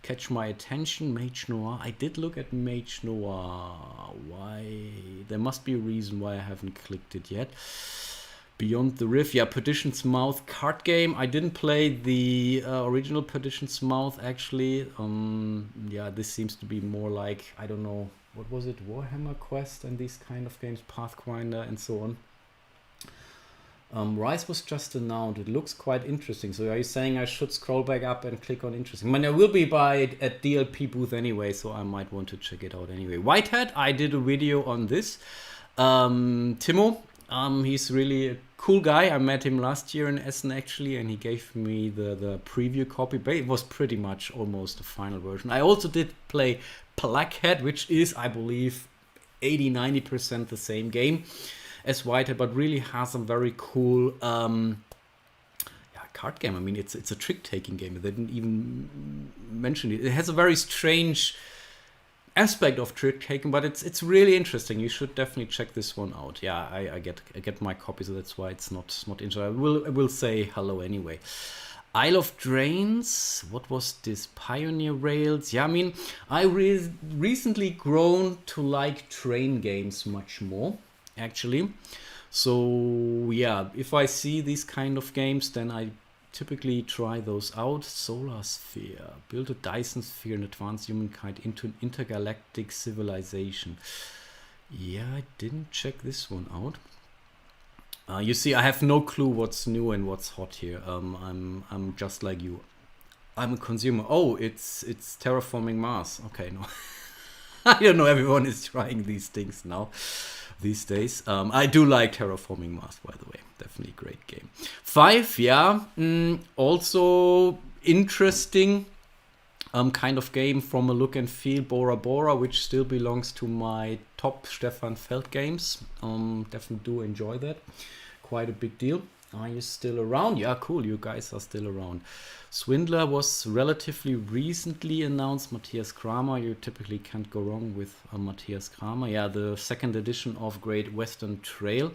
catch my attention. Mage Noir, I did look at Mage Noir. Why? There must be a reason why I haven't clicked it yet. Beyond the Rift, yeah, Perdition's Mouth card game. I didn't play the original Perdition's Mouth, actually. Yeah, this seems to be more like, I don't know, what was it, Warhammer Quest and these kind of games, Pathfinder and so on. Rise was just announced. It looks quite interesting. So are you saying I should scroll back up and click on interesting? I mean, I will be by at DLP booth anyway, so I might want to check it out anyway. Whitehead, I did a video on this. Timo, he's really a cool guy. I met him last year in Essen, actually, and he gave me the preview copy, but it was pretty much almost the final version. I also did play Blackhead, which is, I believe, 80-90% the same game as Whitehead, but really has some very cool card game. I mean, it's a trick-taking game. They didn't even mention it. It has a very strange aspect of trick taking, but it's really interesting. You should definitely check this one out. Yeah, I get my copy, so that's why it's not interesting. I will say hello anyway. Isle of Drains, what was this? Pioneer Rails. Yeah, I mean, I recently grown to like train games much more, actually. So yeah, if I see these kind of games, then I typically try those out. Solar Sphere. Build a Dyson sphere and advance humankind into an intergalactic civilization. Yeah, I didn't check this one out. You see, I have no clue what's new and what's hot here. I'm just like you. I'm a consumer. Oh, it's Terraforming Mars. Okay, no. I don't know, everyone is trying these things now these days. I do like Terraforming Mars, by the way. Definitely a great game. 5, yeah. Also interesting kind of game from a look and feel. Bora Bora, which still belongs to my top Stefan Feld games. Definitely do enjoy that. Quite a big deal. Are you still around? Yeah, cool. You guys are still around. Swindler was relatively recently announced. Matthias Kramer. You typically can't go wrong with Matthias Kramer. Yeah, the second edition of Great Western Trail.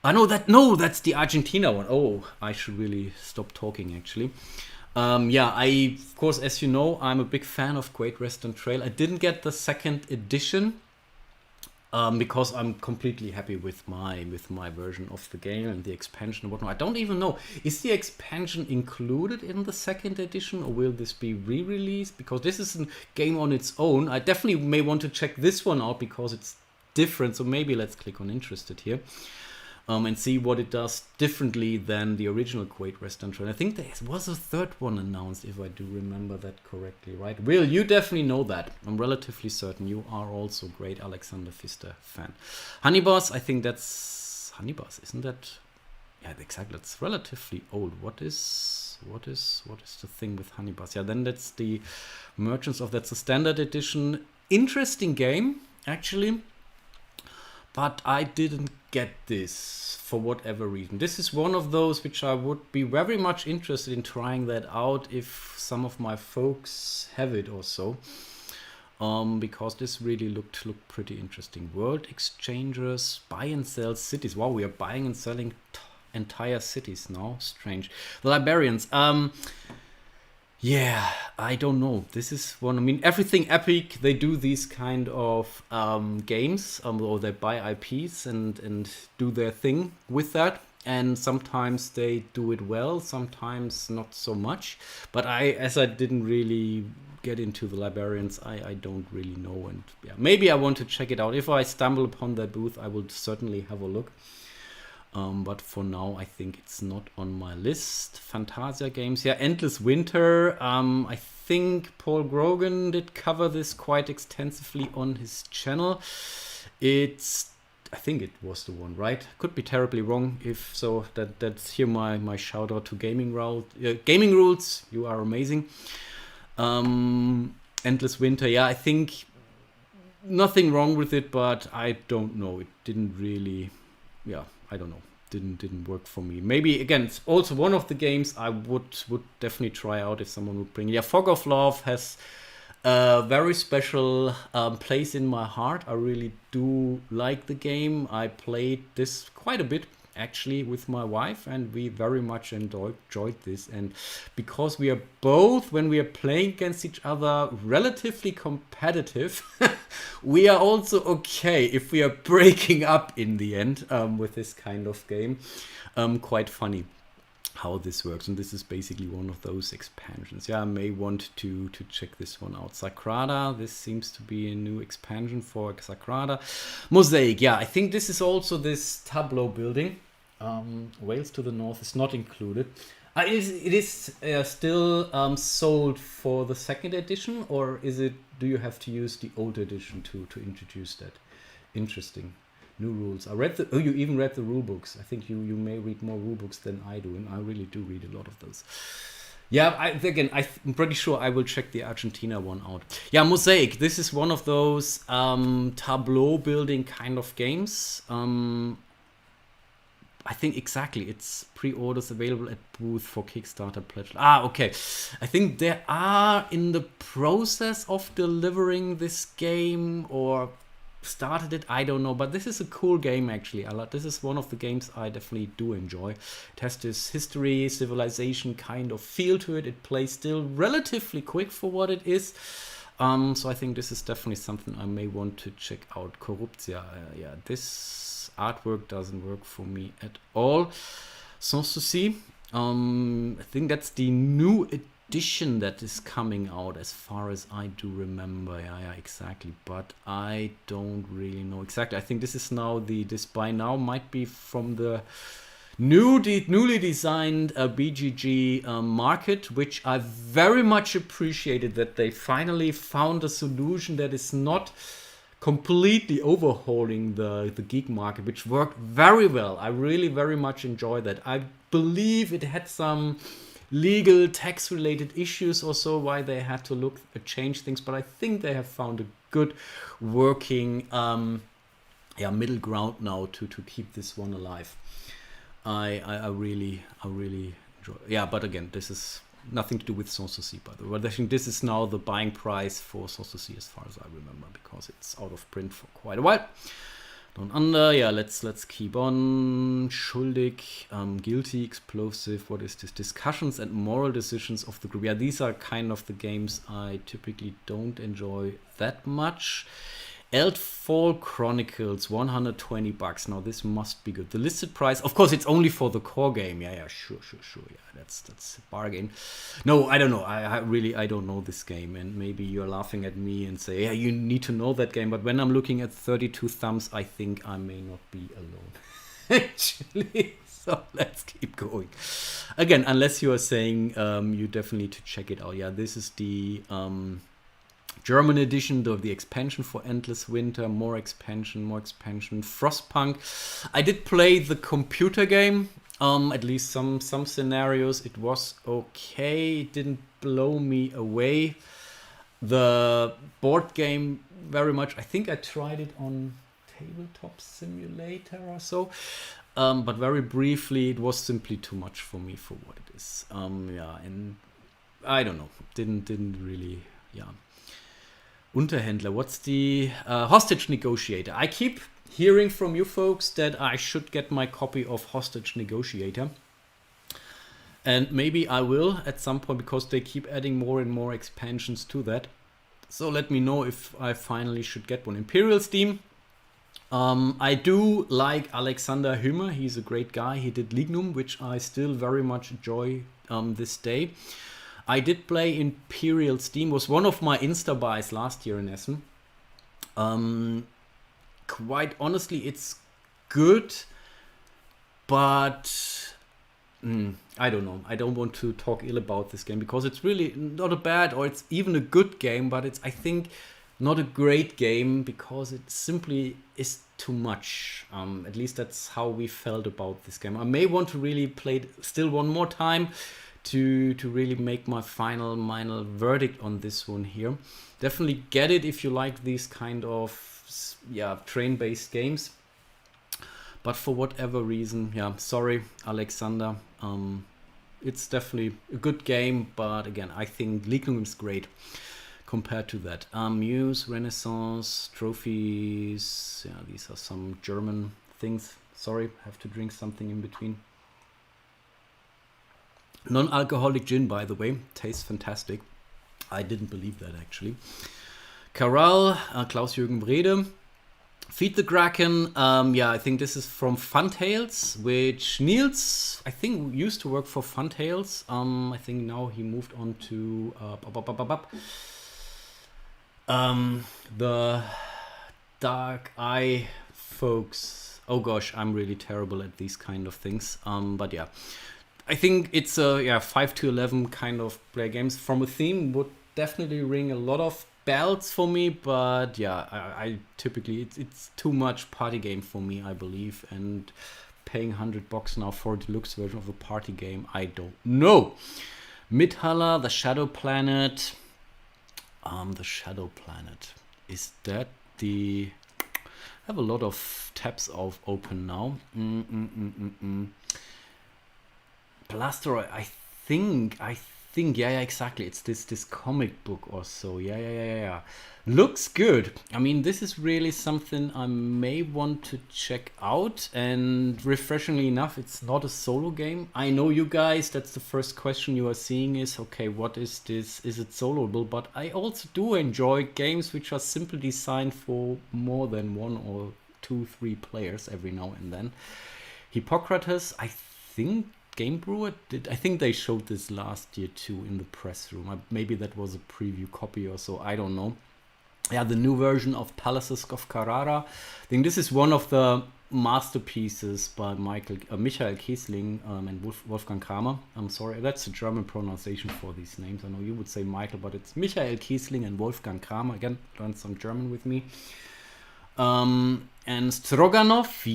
That's the Argentina one. Oh, I should really stop talking, actually. Yeah, of course, as you know, I'm a big fan of Great Western Trail. I didn't get the second edition because I'm completely happy with my version of the game and the expansion and whatnot. I don't even know, is the expansion included in the second edition, or will this be re-released? Because this is a game on its own. I definitely may want to check this one out because it's different. So maybe let's click on interested here. And see what it does differently than the original Great Western Trail. I think there was a third one announced, if I do remember that correctly, right? Will, you definitely know that. I'm relatively certain you are also a great Alexander Pfister fan. Honeyboss, I think that's Honeyboss, isn't that? Yeah, exactly. It's relatively old. What is the thing with Honeyboss? Yeah, then that's the Merchants of that's a standard edition. Interesting game, actually. But I didn't get this for whatever reason. This is one of those which I would be very much interested in trying that out if some of my folks have it or so. Because this really looked pretty interesting. World Exchangers, buy and sell cities. Wow, we are buying and selling entire cities now. Strange. The Librarians. Yeah, I don't know. This is one. I mean, everything Epic, they do these kind of games, or they buy IPs and do their thing with that. And sometimes they do it well, sometimes not so much. But as I didn't really get into the Librarians, I don't really know. And yeah, maybe I want to check it out. If I stumble upon their booth, I will certainly have a look. But for now, I think it's not on my list. Fantasia games, yeah. Endless Winter. I think Paul Grogan did cover this quite extensively on his channel. I think it was the one, right? Could be terribly wrong. If so, that's here my shout out to Gaming Rules. You are amazing. Endless Winter. Yeah, I think nothing wrong with it, but I don't know. It didn't really. Yeah, I don't know. Didn't work for me. Maybe again, it's also one of the games I would definitely try out if someone would bring. Yeah, Fog of Love has a very special place in my heart. I really do like the game. I played this quite a bit actually with my wife, and we very much enjoyed this. And because we are both, when we are playing against each other, relatively competitive, we are also okay if we are breaking up in the end with this kind of game. Quite funny how this works, and this is basically one of those expansions. Yeah, I may want to check this one out. Sacrada, this seems to be a new expansion for Sacrada. Mosaic, yeah, I think this is also this tableau building. Wales to the north is not included. It is still sold for the second edition, or do you have to use the old edition to introduce that? Interesting. New rules. You even read the rule books. I think you may read more rule books than I do, and I really do read a lot of those. Yeah, I'm pretty sure I will check the Argentina one out. Yeah, Mosaic. This is one of those tableau building kind of games. I think exactly. It's pre-orders available at booth for Kickstarter pledge. Okay. I think they are in the process of delivering this game or started it. I don't know. But this is a cool game, actually. This is one of the games I definitely do enjoy. It has this history, civilization kind of feel to it. It plays still relatively quick for what it is. So I think this is definitely something I may want to check out. Corruptia. Yeah, this artwork doesn't work for me at all. Sans Souci. I think that's the new edition that is coming out, as far as I do remember. Yeah, exactly. But I don't really know exactly. I think this is now this by now might be from the newly designed BGG market, which I very much appreciated, that they finally found a solution that is not completely overhauling the geek market, which worked very well. I really very much enjoyed that. I believe it had some legal tax related issues or so why they had to change things, but I think they have found a good working middle ground now to keep this one alive. I really enjoy. Yeah, but again, this is nothing to do with Sans Souci, by the way. But I think this is now the buying price for Sans Souci, as far as I remember, because it's out of print for quite a while. Down Under, yeah, let's keep on. Schuldig, Guilty, Explosive, what is this? Discussions and Moral Decisions of the Group. Yeah, these are kind of the games I typically don't enjoy that much. Eldfall Chronicles, $120. Now this must be good. The listed price, of course, it's only for the core game. Yeah, sure. Yeah, that's a bargain. No, I don't know. I don't know this game, and maybe you're laughing at me and say, yeah, you need to know that game. But when I'm looking at 32 thumbs, I think I may not be alone. Actually, so let's keep going. Again, unless you are saying you definitely need to check it out. Yeah, this is the German edition of the expansion for Endless Winter. More expansion. Frostpunk. I did play the computer game. At least some scenarios. It was okay. It didn't blow me away. The board game very much. I think I tried it on Tabletop Simulator or so. But very briefly, it was simply too much for me for what it is. And I don't know. Didn't really. Yeah. Unterhändler, what's the Hostage Negotiator? I keep hearing from you folks that I should get my copy of Hostage Negotiator. And maybe I will at some point, because they keep adding more and more expansions to that. So let me know if I finally should get one. Imperial Steam. I do like Alexander Hümer. He's a great guy. He did Lignum, which I still very much enjoy this day. I did play Imperial Steam. Was one of my Insta buys last year in Essen. Quite honestly, it's good, but I don't know. I don't want to talk ill about this game because it's really not a bad or it's even a good game, but it's, I think, not a great game because it simply is too much. At least that's how we felt about this game. I may want to really play it still one more time to really make my final verdict on this one here. Definitely get it if you like these kind of train-based games. But for whatever reason, sorry, Alexander. It's definitely a good game, but again, I think Lignum is great compared to that. Muse, Renaissance, trophies. Yeah, these are some German things. Sorry, have to drink something in between. Non-alcoholic gin, by the way, tastes fantastic. I didn't believe that actually. Caral, Klaus-Jürgen Brede. Feed the Kraken. I think this is from Funtails, which Niels, I think, used to work for Funtails. I think now he moved on to the Dark Eye folks. Oh gosh, I'm really terrible at these kind of things. But yeah, I think it's a 5 to 11 kind of play games. From a theme would definitely ring a lot of bells for me, but yeah, I typically it's too much party game for me, I believe, and paying $100 now for a deluxe version of a party game, I don't know. Midhaller, the Shadow Planet. The Shadow Planet, is that the? I have a lot of tabs open now. Blasteroid, I think, yeah, exactly. It's this comic book or so. Yeah. Looks good. I mean, this is really something I may want to check out. And refreshingly enough, it's not a solo game. I know you guys, that's the first question you are seeing is, okay, what is this? Is it soloable? But I also do enjoy games which are simply designed for more than 1 or 2, 3 players every now and then. Hippocrates, I think Game Brewer did. I think they showed this last year too in the press room. Maybe that was a preview copy or so. I don't know. Yeah, the new version of Palaces of Carrara. I think this is one of the masterpieces by Michael Kiesling and Wolfgang Kramer. I'm sorry, that's a German pronunciation for these names. I know you would say Michael, but it's Michael Kiesling and Wolfgang Kramer. Again, learn some German with me. And Stroganov,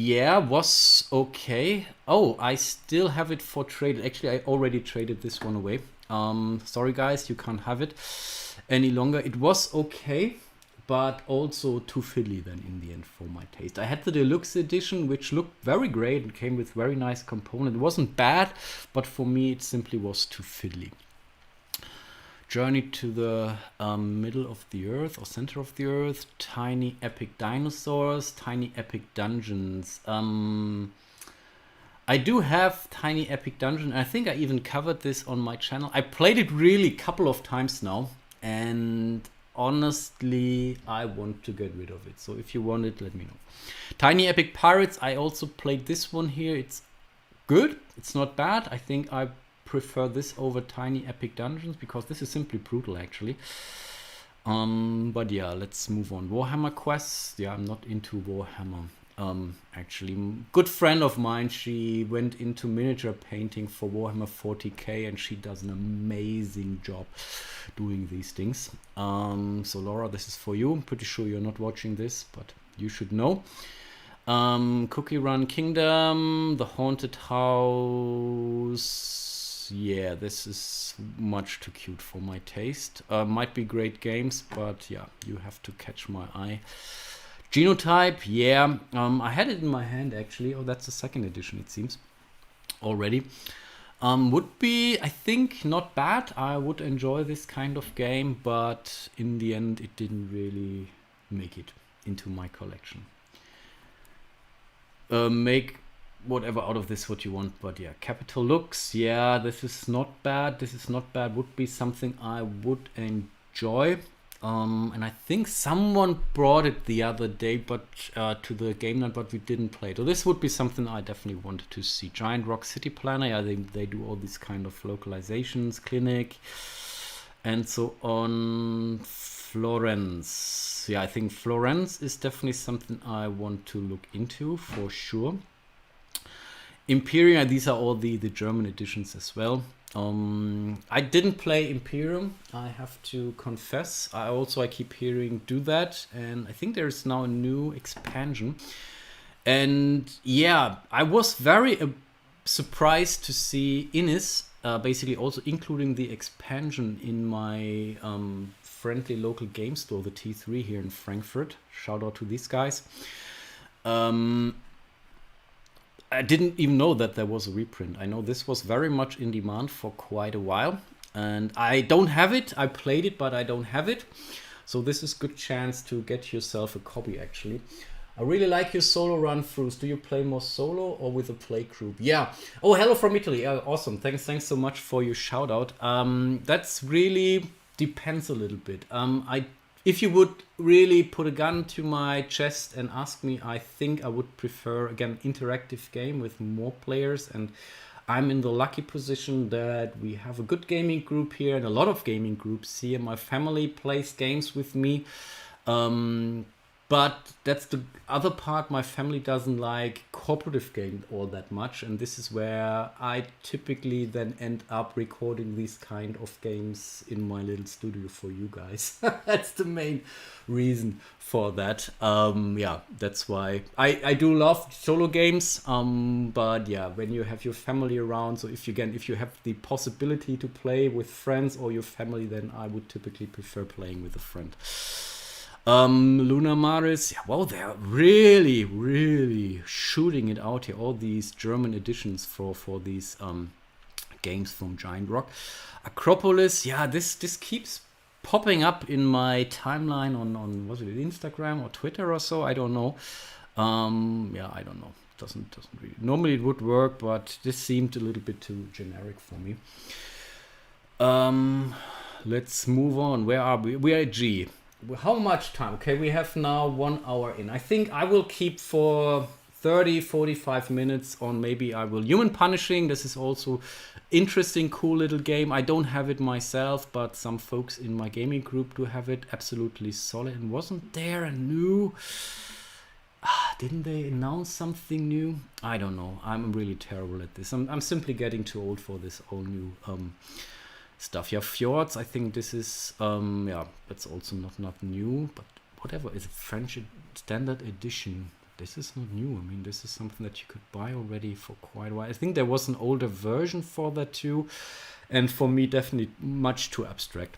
was okay. Oh, I still have it for trade. Actually, I already traded this one away. Sorry guys, you can't have it any longer. It was okay, but also too fiddly then in the end for my taste. I had the deluxe edition, which looked very great and came with very nice components. It wasn't bad, but for me it simply was too fiddly. Journey to the middle of the earth or center of the earth. Tiny epic dinosaurs. Tiny epic dungeons. I do have Tiny Epic Dungeon. I think I even covered this on my channel. I played it really a couple of times now. And honestly, I want to get rid of it. So if you want it, let me know. Tiny Epic Pirates. I also played this one here. It's good. It's not bad. I think I prefer this over Tiny Epic Dungeons because this is simply brutal actually. But yeah, let's move on. Warhammer Quests. Yeah, I'm not into Warhammer. Actually, good friend of mine, she went into miniature painting for Warhammer 40k and she does an amazing job doing these things. So Laura, this is for you. I'm pretty sure you're not watching this, but you should know. Cookie Run Kingdom, The Haunted House. Yeah, this is much too cute for my taste. Might be great games, but yeah, you have to catch my eye. Genotype, yeah, I had it in my hand actually. Oh, that's the second edition, it seems, already. Would be, I think, not bad. I would enjoy this kind of game, but in the end, it didn't really make it into my collection. Make whatever out of this what you want, but yeah, Capital Looks, yeah, this is not bad. This is not bad. Would be something I would enjoy. And I think someone brought it the other day, but to the game night, but we didn't play it. So this would be something I definitely wanted to see. Giant Rock City Planner, yeah, they do all these kind of localizations, Clinic, and so on. Florence, yeah, I think Florence is definitely something I want to look into for sure. Imperium, these are all the German editions as well. I didn't play Imperium, I have to confess. I keep hearing do that, and I think there's now a new expansion. And yeah, I was very surprised to see Innis, basically also including the expansion in my friendly local game store, the T3 here in Frankfurt. Shout out to these guys. I didn't even know that there was a reprint. I know this was very much in demand for quite a while, and I don't have it. I played it, but I don't have it. So this is a good chance to get yourself a copy, actually. I really like your solo run-throughs. Do you play more solo or with a play group? Yeah. Oh, hello from Italy. Awesome. Thanks so much for your shout out. That's really depends a little bit. If you would really put a gun to my chest and ask me, I think I would prefer, again, interactive game with more players. And I'm in the lucky position that we have a good gaming group here and a lot of gaming groups here. My family plays games with me. But that's the other part. My family doesn't like cooperative games all that much. And this is where I typically then end up recording these kind of games in my little studio for you guys. That's the main reason for that. Yeah, that's why I do love solo games. But yeah, when you have your family around, so if you have the possibility to play with friends or your family, then I would typically prefer playing with a friend. Luna Maris, yeah, wow, they're really shooting it out here. All these German editions for these games from Giant Rock. Acropolis, yeah, this keeps popping up in my timeline on was it Instagram or Twitter or so? I don't know. Yeah, I don't know. Doesn't really. Normally it would work, but this seemed a little bit too generic for me. Let's move on. Where are we? We are at G. How much time? Okay, we have now 1 hour in. I think I will keep for 30-45 minutes on. Maybe I will Human Punishing. This is also interesting, cool little game. I don't have it myself, but some folks in my gaming group do have it. Absolutely solid. And wasn't there a new... didn't they announce something new? I don't know. I'm really terrible at this. I'm simply getting too old for this all new stuff. Yeah, Fjords, I think this is yeah, that's also not new, but whatever. It's a French standard edition. This is not new. I mean, this is something that you could buy already for quite a while. I think there was an older version for that too, and for me definitely much too abstract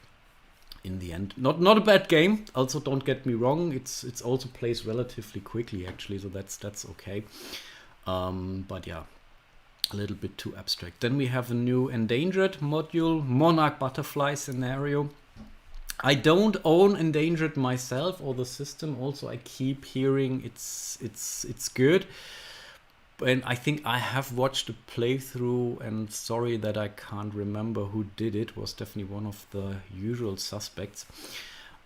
in the end. Not a bad game. Also, don't get me wrong, it's also plays relatively quickly actually, so that's okay. But yeah, a little bit too abstract. Then we have a new Endangered module, Monarch Butterfly scenario. I don't own Endangered myself or the system. Also, I keep hearing it's good. And I think I have watched a playthrough, and sorry that I can't remember who did it. Was definitely one of the usual suspects.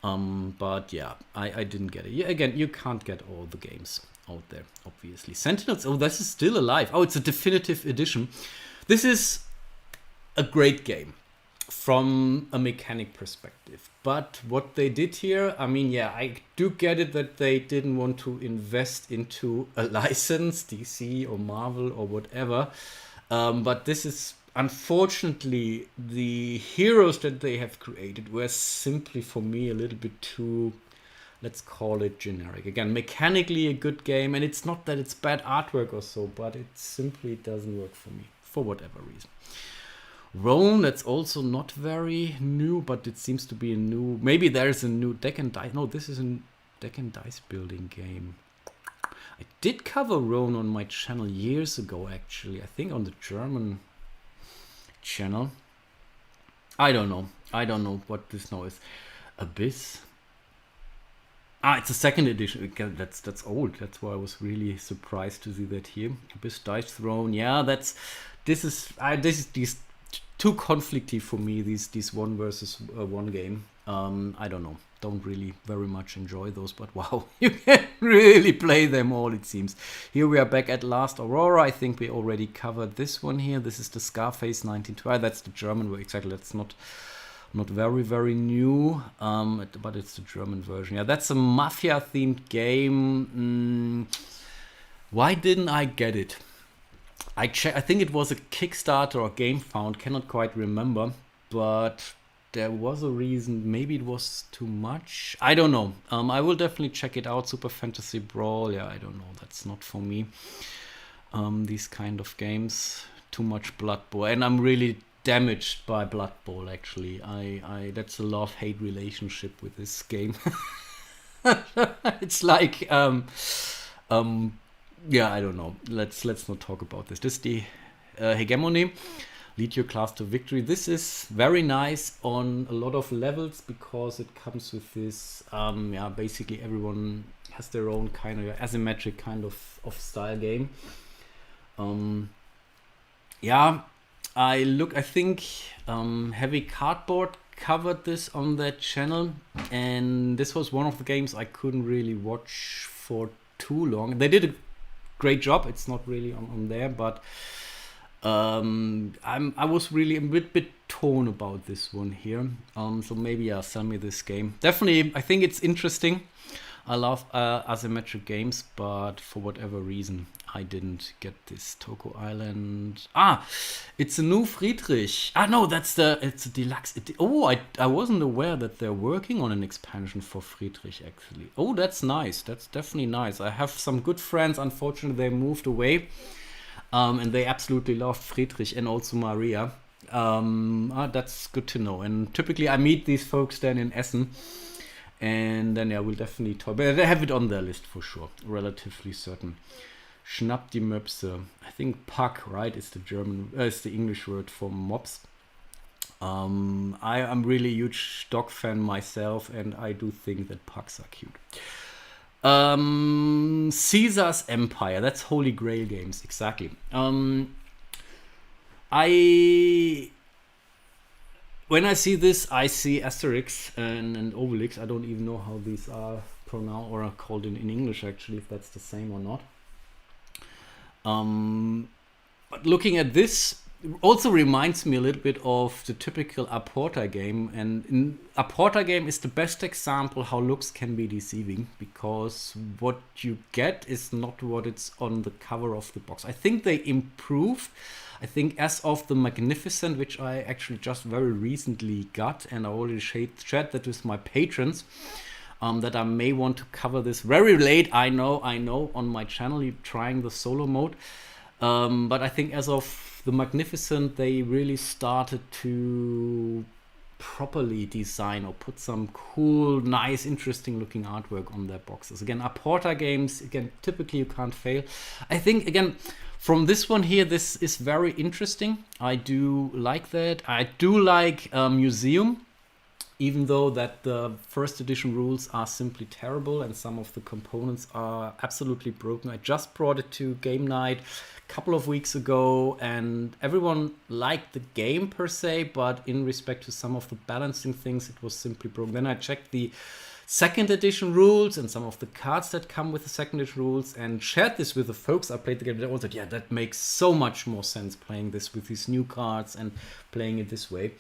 But yeah, I didn't get it. Yeah, again, you can't get all the games out there, obviously. Sentinels, oh, this is still alive. Oh, it's a definitive edition. This is a great game from a mechanic perspective. But what they did here, I mean, yeah, I do get it that they didn't want to invest into a license, DC or Marvel or whatever. But this is, unfortunately, the heroes that they have created were simply, for me, a little bit too, let's call it generic. Again, mechanically a good game, and it's not that it's bad artwork or so, but it simply doesn't work for me, for whatever reason. Rome, that's also not very new, but it seems to be a new... Maybe there's a new deck and dice... No, this is a deck and dice building game. I did cover Rome on my channel years ago, actually. I think on the German channel. I don't know what this now is. Abyss? It's a second edition. That's old. That's why I was really surprised to see that here. Abyss Dice Throne. Yeah, this is these too conflicty for me. These one versus one game. I don't know. Don't really very much enjoy those, but wow, you can really play them all, it seems. Here we are back at Last Aurora. I think we already covered this one here. This is the Scarface 1912. That's the German one. Exactly. That's not very new, but it's the German version. Yeah, that's a mafia themed game. Why didn't I get it? I think it was a Kickstarter or Game Found. Cannot quite remember, but there was a reason. Maybe it was too much. I don't know. I will definitely check it out. Super Fantasy Brawl. Yeah, I don't know. That's not for me. These kind of games. Too much Blood Bowl, and I'm really damaged by Blood Bowl. Actually, I that's a love-hate relationship with this game. It's like yeah, I don't know. Let's not talk about this. This is the hegemony. Lead your class to victory. This is very nice on a lot of levels because it comes with this. Yeah, basically everyone has their own kind of asymmetric kind of style game. Yeah, I think Heavy Cardboard covered this on their channel, and this was one of the games I couldn't really watch for too long. They did a great job. It's not really on there, but I was really a bit torn about this one here. So maybe sell me this game. Definitely, I think it's interesting. I love asymmetric games, but for whatever reason, I didn't get this. Toko Island. It's a new Friedrich. No, it's a deluxe. I wasn't aware that they're working on an expansion for Friedrich, actually. Oh, that's nice. That's definitely nice. I have some good friends. Unfortunately, they moved away. And they absolutely love Friedrich and also Maria. That's good to know. And typically, I meet these folks then in Essen. And then we'll definitely talk. But they have it on their list for sure. Relatively certain. Schnapp die Möpse. I think Pack, right, is the English word for mops. I am really a huge dog fan myself, and I do think that Pucks are cute. Caesar's Empire. That's Holy Grail games, exactly. When I see this, I see Asterix and Obelix. I don't even know how these are pronounced or are called in English, actually, if that's the same or not. But looking at this also reminds me a little bit of the typical Apporta game. And Apporta game is the best example how looks can be deceiving, because what you get is not what it's on the cover of the box. I think they improved. I think as of the Magnificent, which I actually just very recently got, and I already shared that with my patrons, that I may want to cover this very late. I know, on my channel, you're trying the solo mode. But I think as of the Magnificent, they really started to properly design or put some cool, nice, interesting looking artwork on their boxes. Again, Apporta games, typically you can't fail. I think, again, from this one here, this is very interesting. I do like that. I do like Museum, even though that the first edition rules are simply terrible and some of the components are absolutely broken. I just brought it to game night a couple of weeks ago, and everyone liked the game per se, but in respect to some of the balancing things, it was simply broken. Then I checked the second edition rules and some of the cards that come with the second edition rules and shared this with the folks I played the game. They all said, yeah, that makes so much more sense playing this with these new cards and playing it this way.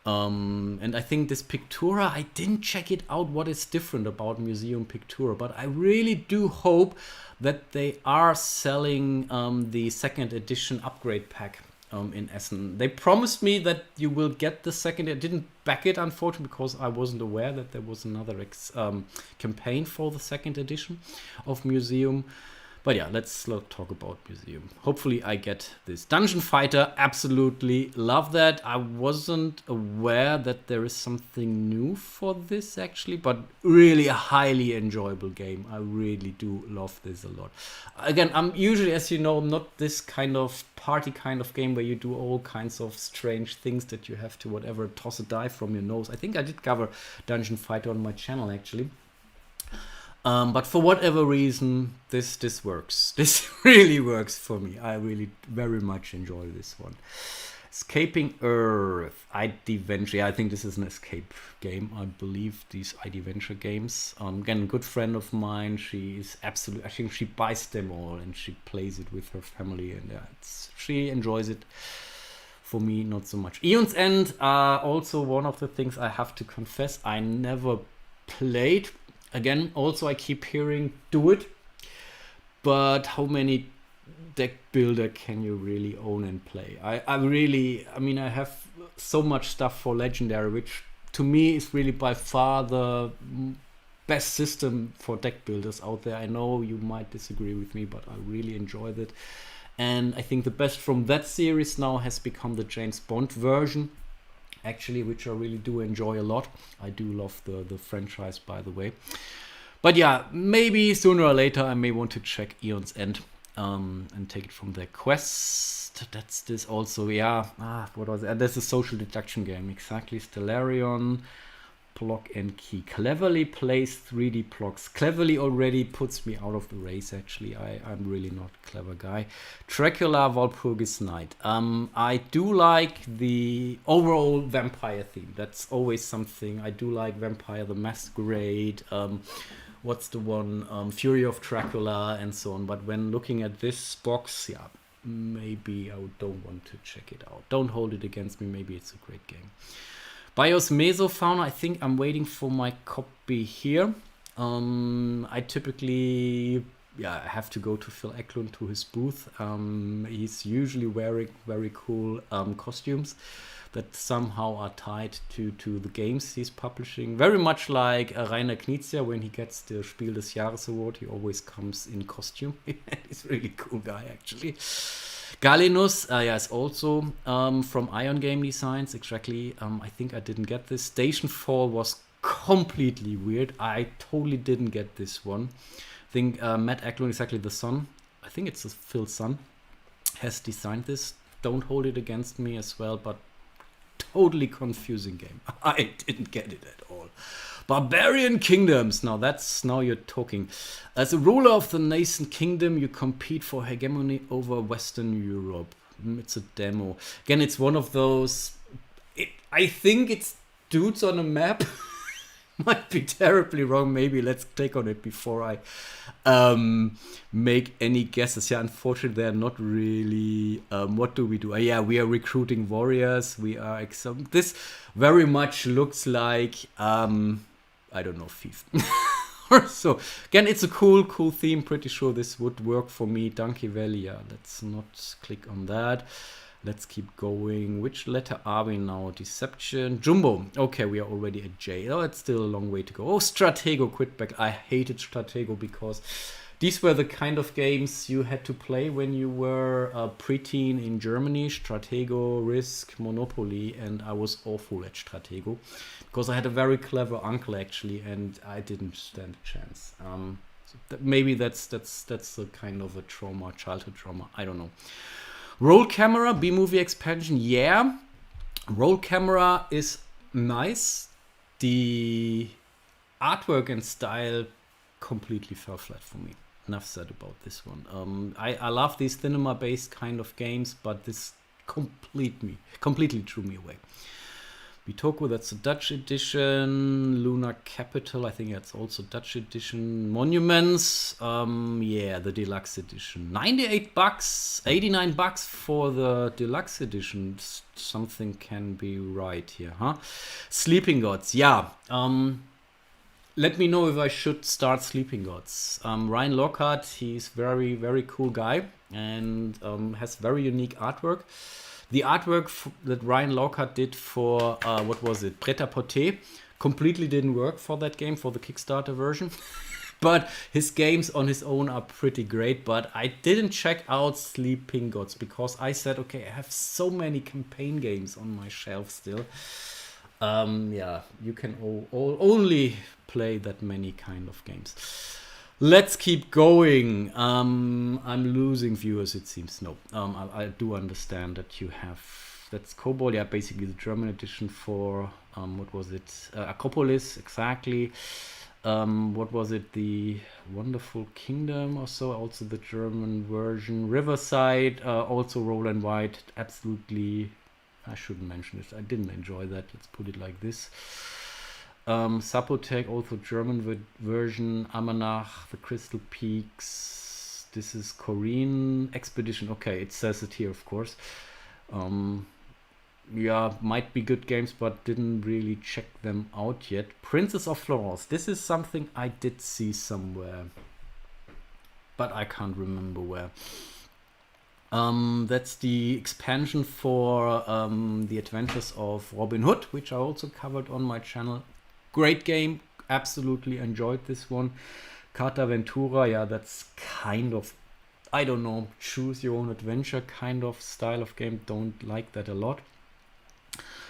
And I think this Pictura, I didn't check it out what is different about Museum Pictura, but I really do hope that they are selling the second edition upgrade pack in Essen. They promised me that you will get the second. I didn't back it, unfortunately, because I wasn't aware that there was another campaign for the second edition of Museum. But yeah, let's talk about Museum. Hopefully I get this. Dungeon Fighter, absolutely love that. I wasn't aware that there is something new for this, actually, but really a highly enjoyable game. I really do love this a lot. Again, I'm usually, as you know, not this kind of party kind of game where you do all kinds of strange things that you have to whatever, toss a die from your nose. I think I did cover Dungeon Fighter on my channel, actually. But for whatever reason, this works. This really works for me. I really very much enjoy this one. Escaping Earth, ID Venture. Yeah, I think this is an escape game. I believe these ID Venture games. Again, a good friend of mine. She is absolutely. I think she buys them all and she plays it with her family, and she enjoys it. For me, not so much. Eon's End are also one of the things I have to confess I never played. Again, also I keep hearing do it, but how many deck builder can you really own and play? I have so much stuff for Legendary, which to me is really by far the best system for deck builders out there. I know you might disagree with me, but I really enjoyed it. And I think the best from that series now has become the James Bond version, actually, which I really do enjoy a lot. I do love the franchise, by the way. But yeah, maybe sooner or later I may want to check Eon's End and take it from there. Quest, that's this also, yeah. What was it? That's a social deduction game, exactly. Stellarion, Block and Key. Cleverly placed 3D blocks. Cleverly already puts me out of the race, actually. I'm really not a clever guy. Dracula, Walpurgis Night. I do like the overall vampire theme. That's always something. I do like Vampire the Masquerade. What's the one? Fury of Dracula and so on. But when looking at this box, yeah, maybe I don't want to check it out. Don't hold it against me. Maybe it's a great game. Bios Mesofauna, I think I'm waiting for my copy here. I typically have to go to Phil Eklund to his booth. He's usually wearing very cool costumes that somehow are tied to the games he's publishing. Very much like Rainer Knizia, when he gets the Spiel des Jahres award, he always comes in costume. He's a really cool guy, actually. Galenus, is also from Ion Game Designs, exactly. I think I didn't get this. Station Fall was completely weird. I totally didn't get this one. I think Matt Eklund, exactly the son, I think it's Phil's son, has designed this. Don't hold it against me as well, but totally confusing game. I didn't get it at all. Barbarian Kingdoms. Now you're talking. As a ruler of the nascent kingdom, you compete for hegemony over Western Europe. It's a demo. Again, it's one of those. I think it's dudes on a map. Might be terribly wrong. Maybe let's click on it before I make any guesses. Yeah, unfortunately, they're not really. What do? We are recruiting warriors. We are. This very much looks like. I don't know, Thief. So, again, it's a cool theme. Pretty sure this would work for me. Donkey Valley, yeah, let's not click on that. Let's keep going. Which letter are we now? Deception. Jumbo. Okay, we are already at J. Oh, it's still a long way to go. Oh, Stratego, quit back. I hated Stratego because these were the kind of games you had to play when you were a preteen in Germany. Stratego, Risk, Monopoly, and I was awful at Stratego because I had a very clever uncle actually, and I didn't stand a chance. Maybe that's a kind of a trauma, childhood trauma. I don't know. Roll Camera, B-Movie expansion, yeah. Roll Camera is nice. The artwork and style completely fell flat for me. Enough said about this one. I love these cinema-based kind of games, but this completely drew me away. Bitoku, that's a Dutch edition. Lunar Capital, I think that's also Dutch edition. Monuments, the deluxe edition. $98, $89 for the deluxe edition. Something can be right here, huh? Sleeping Gods, yeah. Let me know if I should start Sleeping Gods. Ryan Lockhart, he's very, very cool guy and has very unique artwork. The artwork that Ryan Lockhart did for, Pret-à-Porter, completely didn't work for that game, for the Kickstarter version. But his games on his own are pretty great. But I didn't check out Sleeping Gods because I said, okay, I have so many campaign games on my shelf still. You can only play that many kind of games. Let's keep going. I'm losing viewers, it seems. No, I do understand that you have. That's Cobalt, yeah, basically the German edition for Acropolis, exactly. What was it? The Wonderful Kingdom or so, also the German version. Riverside, also Roll and White, absolutely. I shouldn't mention it. I didn't enjoy that. Let's put it like this. Sapotec, also German version. Amanach, the Crystal Peaks. This is Korean Expedition. Okay, it says it here, of course. Might be good games, but didn't really check them out yet. Princess of Florence. This is something I did see somewhere, but I can't remember where. That's the expansion for the Adventures of Robin Hood, which I also covered on my channel. Great game, absolutely enjoyed this one. Carta Ventura, yeah, that's kind of, I don't know, choose your own adventure kind of style of game. Don't like that a lot.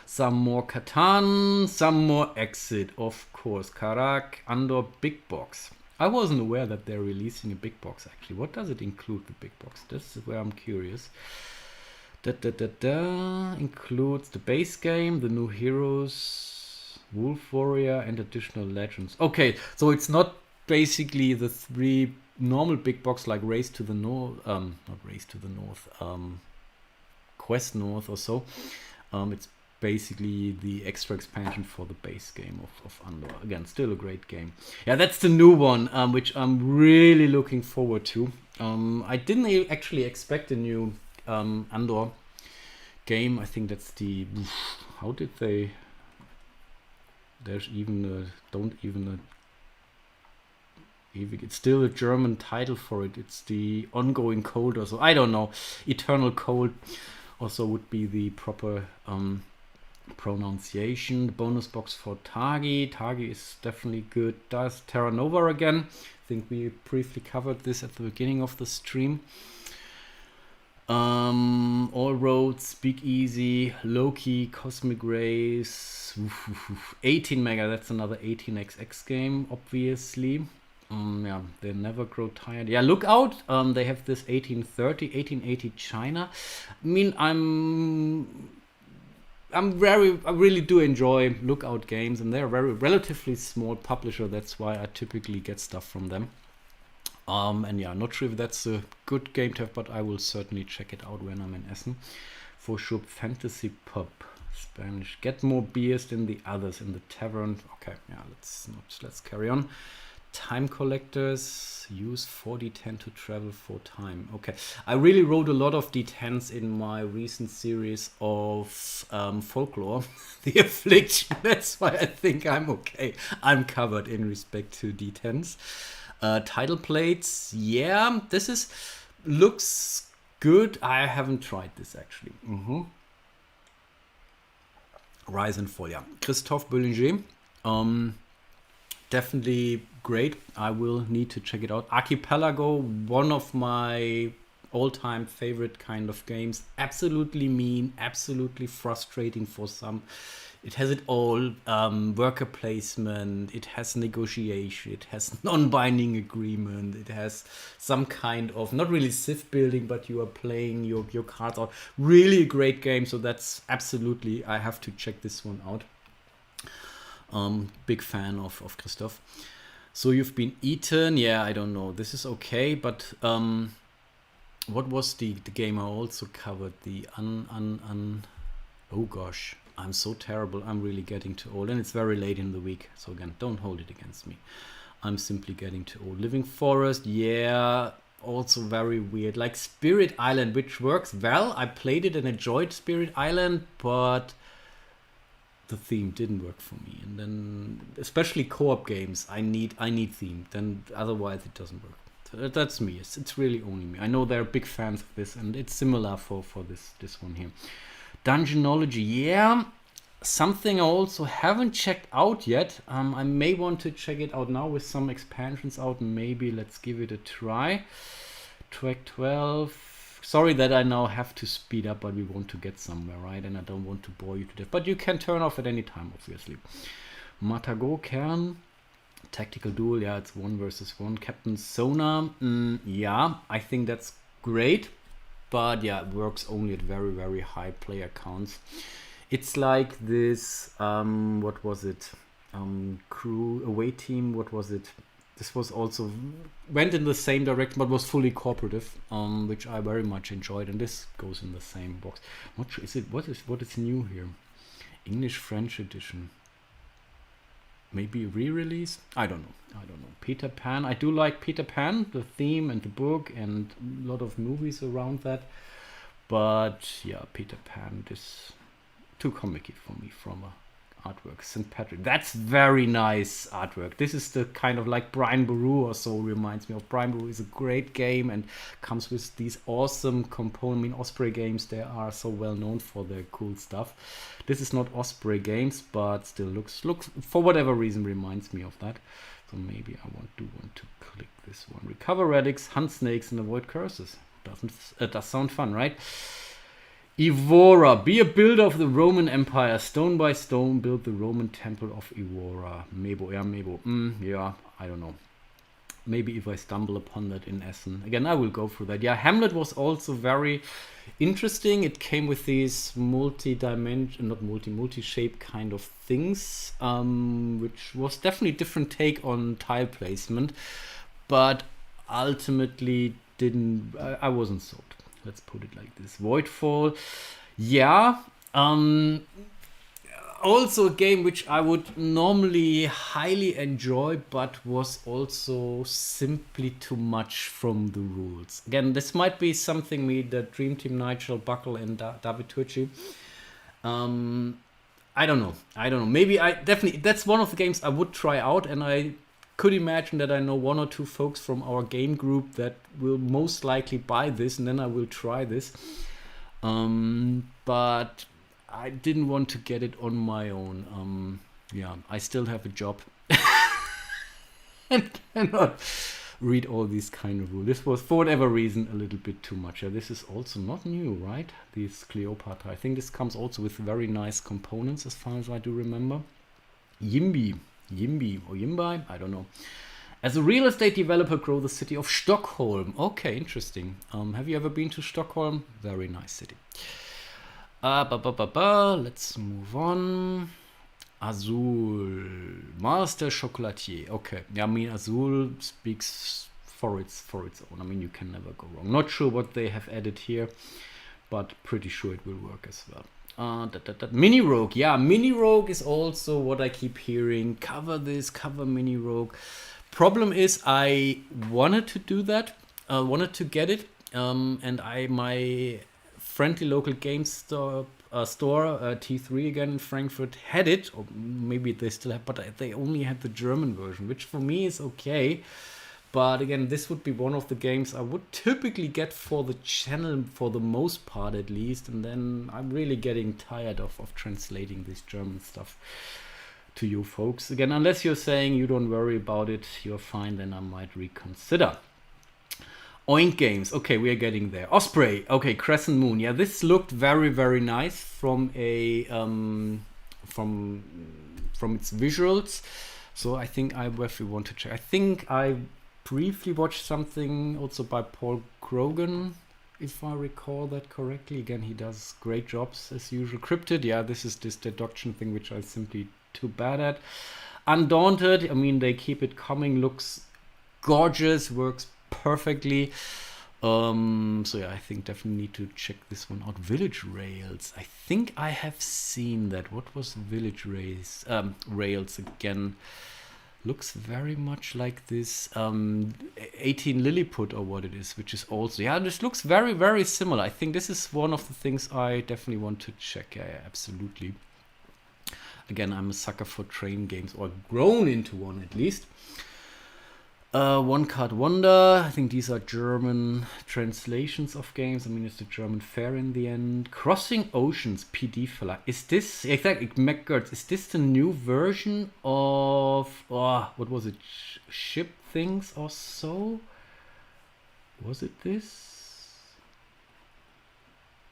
Some more Catan, some more Exit, of course. Karak, Andor, Big Box. I wasn't aware that they're releasing a big box actually. What does it include, the big box? This is where I'm curious. Includes the base game, the new heroes, Wolf Warrior, and additional legends. Okay, so it's not basically the 3 normal big box like Race to the North, not Race to the North, Quest North or so. It's basically the extra expansion for the base game of Andor. Again, still a great game. Yeah, that's the new one, which I'm really looking forward to. I didn't actually expect a new Andor game. I think that's the... How did they... There's even a... Don't even... It's still a German title for it. It's the Ongoing Cold or so. I don't know. Eternal Cold also would be the proper... pronunciation. The bonus box for Tagi. Tagi is definitely good. Does Terra Nova again. I think we briefly covered this at the beginning of the stream. All Roads, Speak Easy, Loki, Cosmic Rays, 18 Mega. That's another 18xx game, obviously. Yeah, they never grow tired. Yeah, Lookout. They have this 1830, 1880 China. I mean, I really do enjoy Lookout games, and they're a very relatively small publisher. That's why I typically get stuff from them. And yeah, not sure if that's a good game to have, but I will certainly check it out when I'm in Essen. For sure, Fantasy Pub, Spanish. Get more beers than the others in the tavern. Okay, yeah, let's carry on. Time Collectors, use 4d10 to travel for time. Okay, I really wrote a lot of d10s in my recent series of folklore, The Affliction. That's why I think I'm okay. I'm covered in respect to d10s. Title plates, yeah, looks good. I haven't tried this actually. Rise and Fall, yeah. Christophe Bollinger. Definitely great. I will need to check it out. Archipelago, one of my all-time favorite kind of games. Absolutely mean, absolutely frustrating for some. It has it all. Worker placement, it has negotiation, it has non-binding agreement, it has some kind of, not really civ building, but you are playing your cards out. Really a great game, so that's absolutely, I have to check this one out. Big fan of Christoph. So You've Been Eaten. Yeah, I don't know. This is okay, but what was the game I also covered? The oh gosh, I'm so terrible. I'm really getting too old, and it's very late in the week. So again, don't hold it against me. I'm simply getting too old. Living Forest, yeah, also very weird. Like Spirit Island, which works well. I played it and enjoyed Spirit Island, but the theme didn't work for me. And then especially co-op games, I need theme, then otherwise it doesn't work. So that's me. It's really only me. I know there are big fans of this, and it's similar for this one here. Dungeonology, yeah, something I also haven't checked out yet. I may want to check it out now with some expansions out. Maybe let's give it a try. Track 12. Sorry that I now have to speed up, but we want to get somewhere, right? And I don't want to bore you to death. But you can turn off at any time, obviously. Matago Kern. Tactical Duel, yeah, it's 1 versus 1. Captain Sona, yeah, I think that's great. But yeah, it works only at very, very high player counts. It's like this, what was it? Crew, away team, what was it? This was also went in the same direction, but was fully cooperative, which I very much enjoyed. And this goes in the same box. What is it? What is new here? English French edition. Maybe re-release? I don't know. Peter Pan. I do like Peter Pan, the theme and the book, and a lot of movies around that. But yeah, Peter Pan is too comic-y for me from artwork. St. Patrick. That's very nice artwork. This is the kind of like Brian Boru or so, reminds me of. Brian Boru is a great game and comes with these awesome components. I mean, Osprey games, they are so well known for their cool stuff. This is not Osprey games, but still looks for whatever reason reminds me of that. So maybe I do want to click this one. Recover relics, hunt snakes, and avoid curses. Does sound fun, right? Evora, be a builder of the Roman Empire. Stone by stone, build the Roman temple of Evora. Mebo, yeah, Mebo. Yeah, I don't know. Maybe if I stumble upon that in Essen. Again, I will go through that. Yeah, Hamlet was also very interesting. It came with these multi-shape kind of things, which was definitely a different take on tile placement. But ultimately I wasn't sold. Let's put it like this. Voidfall, yeah. Also a game which I would normally highly enjoy, but was also simply too much from the rules. Again, this might be something the Dream Team Nigel Buckle and David Turci. I don't know. Maybe that's one of the games I would try out, and I could imagine that I know one or two folks from our game group that will most likely buy this, and then I will try this. But I didn't want to get it on my own. Yeah, I still have a job and cannot read all these kind of rules. This was, for whatever reason, a little bit too much. Yeah, this is also not new, right? This Cleopatra. I think this comes also with very nice components, as far as I do remember. Yimby or Yimby, I don't know. As a real estate developer, grow the city of Stockholm. Okay, interesting. Have you ever been to Stockholm? Very nice city. Let's move on. Azul, Master Chocolatier. Okay, yeah, I mean, Azul speaks for its own. I mean, you can never go wrong. Not sure what they have added here, but pretty sure it will work as well. Mini Rogue, yeah, Mini Rogue is also what I keep hearing. Cover this, cover Mini Rogue. Problem is, I wanted to do that, wanted to get it, and my friendly local game store, T3 again in Frankfurt, had it, or maybe they still have, but they only had the German version, which for me is okay. But again, this would be one of the games I would typically get for the channel, for the most part at least. And then I'm really getting tired of translating this German stuff to you folks. Again, unless you're saying you don't worry about it, you're fine, then I might reconsider. Oink Games. Okay, we are getting there. Osprey. Okay, Crescent Moon. Yeah, this looked very, very nice from a from its visuals. So I think I definitely want to check. I think I briefly watched something also by Paul Krogan, if I recall that correctly. Again, he does great jobs as usual. Cryptid, yeah, this is this deduction thing which I'm simply too bad at. Undaunted, I mean, they keep it coming, looks gorgeous, works perfectly. So yeah, I think definitely need to check this one out. Village Rails, I think I have seen that. What was Village Rails again? Looks very much like this 18 Lilliput or what it is, which is also, yeah, this looks very, very similar. I think this is one of the things I definitely want to check. Yeah, absolutely. Again, I'm a sucker for train games, or grown into one at least. One Card Wonder. I think these are German translations of games. I mean, it's the German fair in the end. Crossing Oceans PD Verlag. Is this exactly McGurts? Is this the new version of what was it? Ship Things or so? Was it this?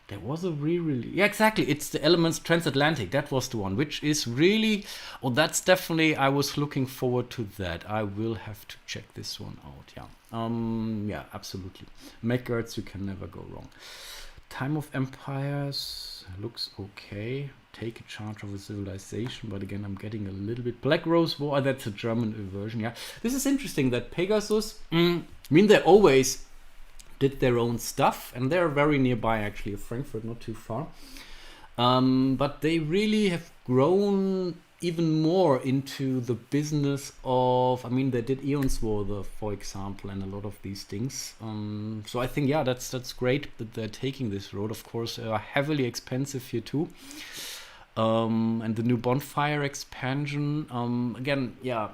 There was a re-release. Yeah, exactly. It's the Elements Transatlantic. That was the one, which is really... Oh, that's definitely... I was looking forward to that. I will have to check this one out, yeah. Yeah, absolutely. McGurts, you can never go wrong. Time of Empires looks okay. Take a charge of a civilization. But again, I'm getting a little bit... Black Rose War, that's a German version, yeah. This is interesting that Pegasus... I mean, they always... did their own stuff, and they're very nearby actually of Frankfurt, not too far, but they really have grown even more into the business of, I mean, they did Eon's War, for example, and a lot of these things, so I think, yeah, that's great that they're taking this road. Of course, they are heavily expensive here too, And the new Bonfire expansion. Again, yeah,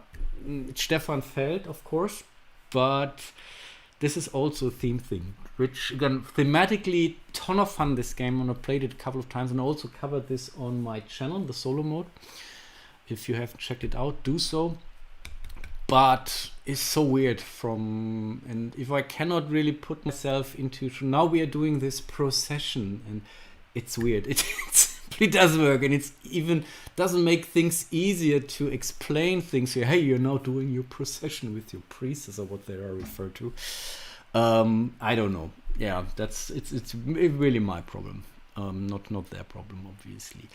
Stefan Feld, of course, but this is also a theme thing, which again, thematically, ton of fun, this game, and I played it a couple of times, and I also covered this on my channel, the solo mode. If you haven't checked it out, do so. But it's so weird and if I cannot really put myself into, now we are doing this procession, and it's weird. It simply doesn't work, and it's even doesn't make things easier to explain things here. Hey, you're now doing your procession with your priests, or what they are referred to. I don't know. Yeah, it's really my problem. Not their problem, obviously.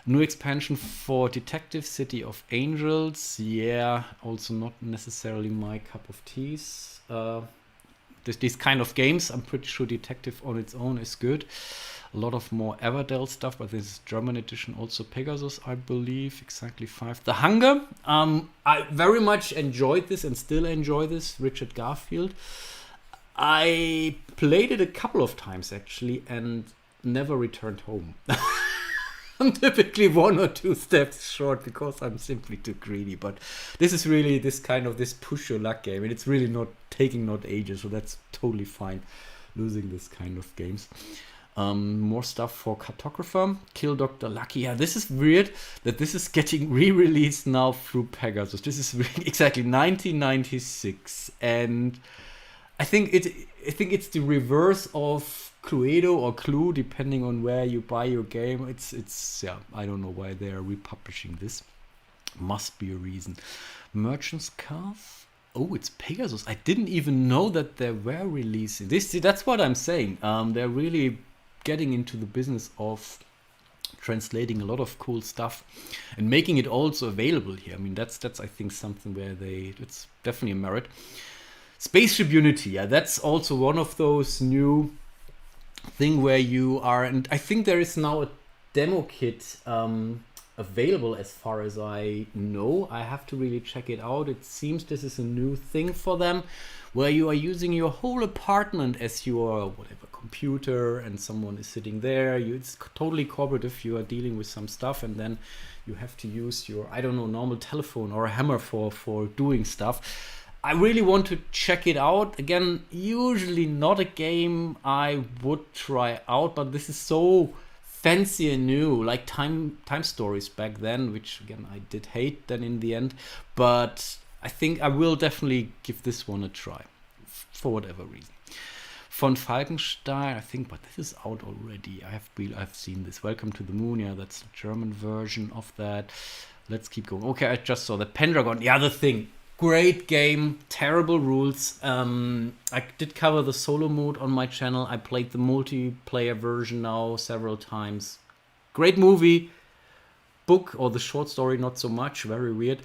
New expansion for Detective City of Angels. Yeah, also not necessarily my cup of tea. These kind of games, I'm pretty sure Detective on its own is good. A lot of more Everdell stuff, but this is German edition, also Pegasus, I believe, exactly 5. The Hunger, I very much enjoyed this and still enjoy this, Richard Garfield. I played it a couple of times, actually, and never returned home. I'm typically 1 or 2 steps short because I'm simply too greedy, but this is really this push your luck game, and it's really not ages, so that's totally fine losing this kind of games. More stuff for Cartographer, Kill Dr. Lucky. Yeah, this is weird that this is getting re-released now through Pegasus. This is really exactly 1996, and I think it's the reverse of Cluedo or Clue, depending on where you buy your game. It's yeah, I don't know why they are republishing this. Must be a reason. Merchant's Cove. Oh, it's Pegasus. I didn't even know that they were releasing this. See, that's what I'm saying. They're really getting into the business of translating a lot of cool stuff and making it also available here. I mean, that's I think something where it's definitely a merit. Spaceship Unity, yeah, that's also one of those new thing where you are, and I think there is now a demo kit available as far as I know. I have to really check it out. It seems this is a new thing for them, where you are using your whole apartment as your whatever computer, and someone is sitting there. It's totally cooperative. You are dealing with some stuff, and then you have to use your, I don't know, normal telephone or a hammer for doing stuff. I really want to check it out. Again, usually not a game I would try out, but this is so fancy and new, like Time Stories back then, which again I did hate then in the end. But I think I will definitely give this one a try, for whatever reason. Von Falkenstein, I think, but this is out already. I've seen this. Welcome to the Moon. Yeah, that's the German version of that. Let's keep going. Okay, I just saw the Pendragon. Yeah, the thing. Great game, terrible rules. I did cover the solo mode on my channel. I played the multiplayer version now several times. Great movie, book, or the short story not so much, very weird.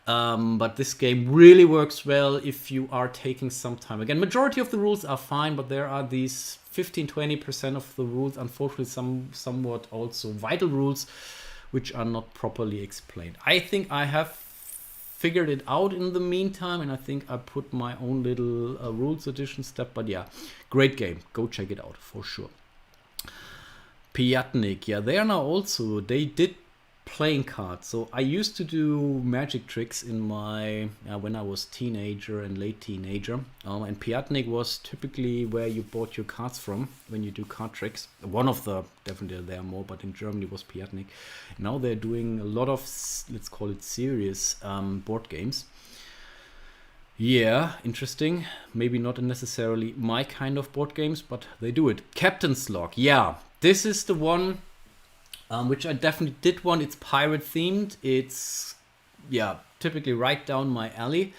But this game really works well if you are taking some time. Again, majority of the rules are fine, but there are these 15-20% of the rules, unfortunately somewhat also vital rules, which are not properly explained. I think I have figured it out in the meantime, and I think I put my own little rules edition step. But yeah, great game. Go check it out for sure. Piatnik, yeah, they are now also, they did playing cards. So I used to do magic tricks in my when I was teenager and late teenager, and Piatnik was typically where you bought your cards from when you do card tricks. One of the, definitely there are more, but in Germany was Piatnik. Now they're doing a lot of, let's call it serious board games. Yeah, interesting. Maybe not necessarily my kind of board games, but they do it. Captain's Log, yeah, this is the one which I definitely did want. It's pirate themed. It's, yeah, typically right down my alley.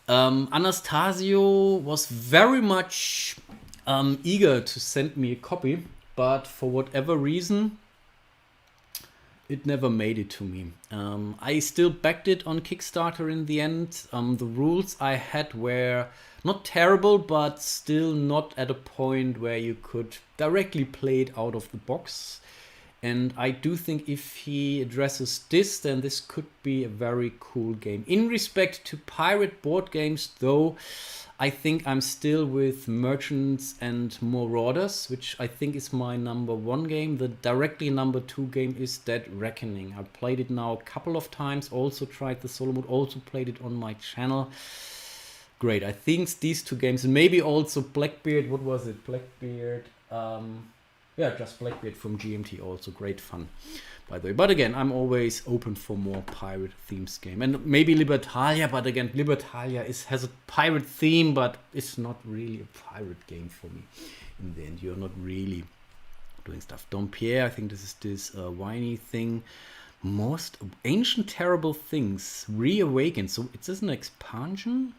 Anastasio was very much eager to send me a copy, but for whatever reason, it never made it to me. I still backed it on Kickstarter in the end. The rules I had were not terrible, but still not at a point where you could directly play it out of the box. And I do think if he addresses this, then this could be a very cool game. In respect to pirate board games, though, I think I'm still with Merchants and Marauders, which I think is my number one game. The directly number two game is Dead Reckoning. I played it now a couple of times, also tried the solo mode, also played it on my channel. Great. I think these two games, and maybe also Blackbeard. What was it? Blackbeard. Yeah, just Blackbeard from GMT. Also great fun, by the way. But again, I'm always open for more pirate themes game. And maybe Libertalia, but again, Libertalia has a pirate theme, but it's not really a pirate game for me. In the end, you're not really doing stuff. Dompierre, I think this is this whiny thing. Most Ancient Terrible Things Reawakened. So it's just an expansion?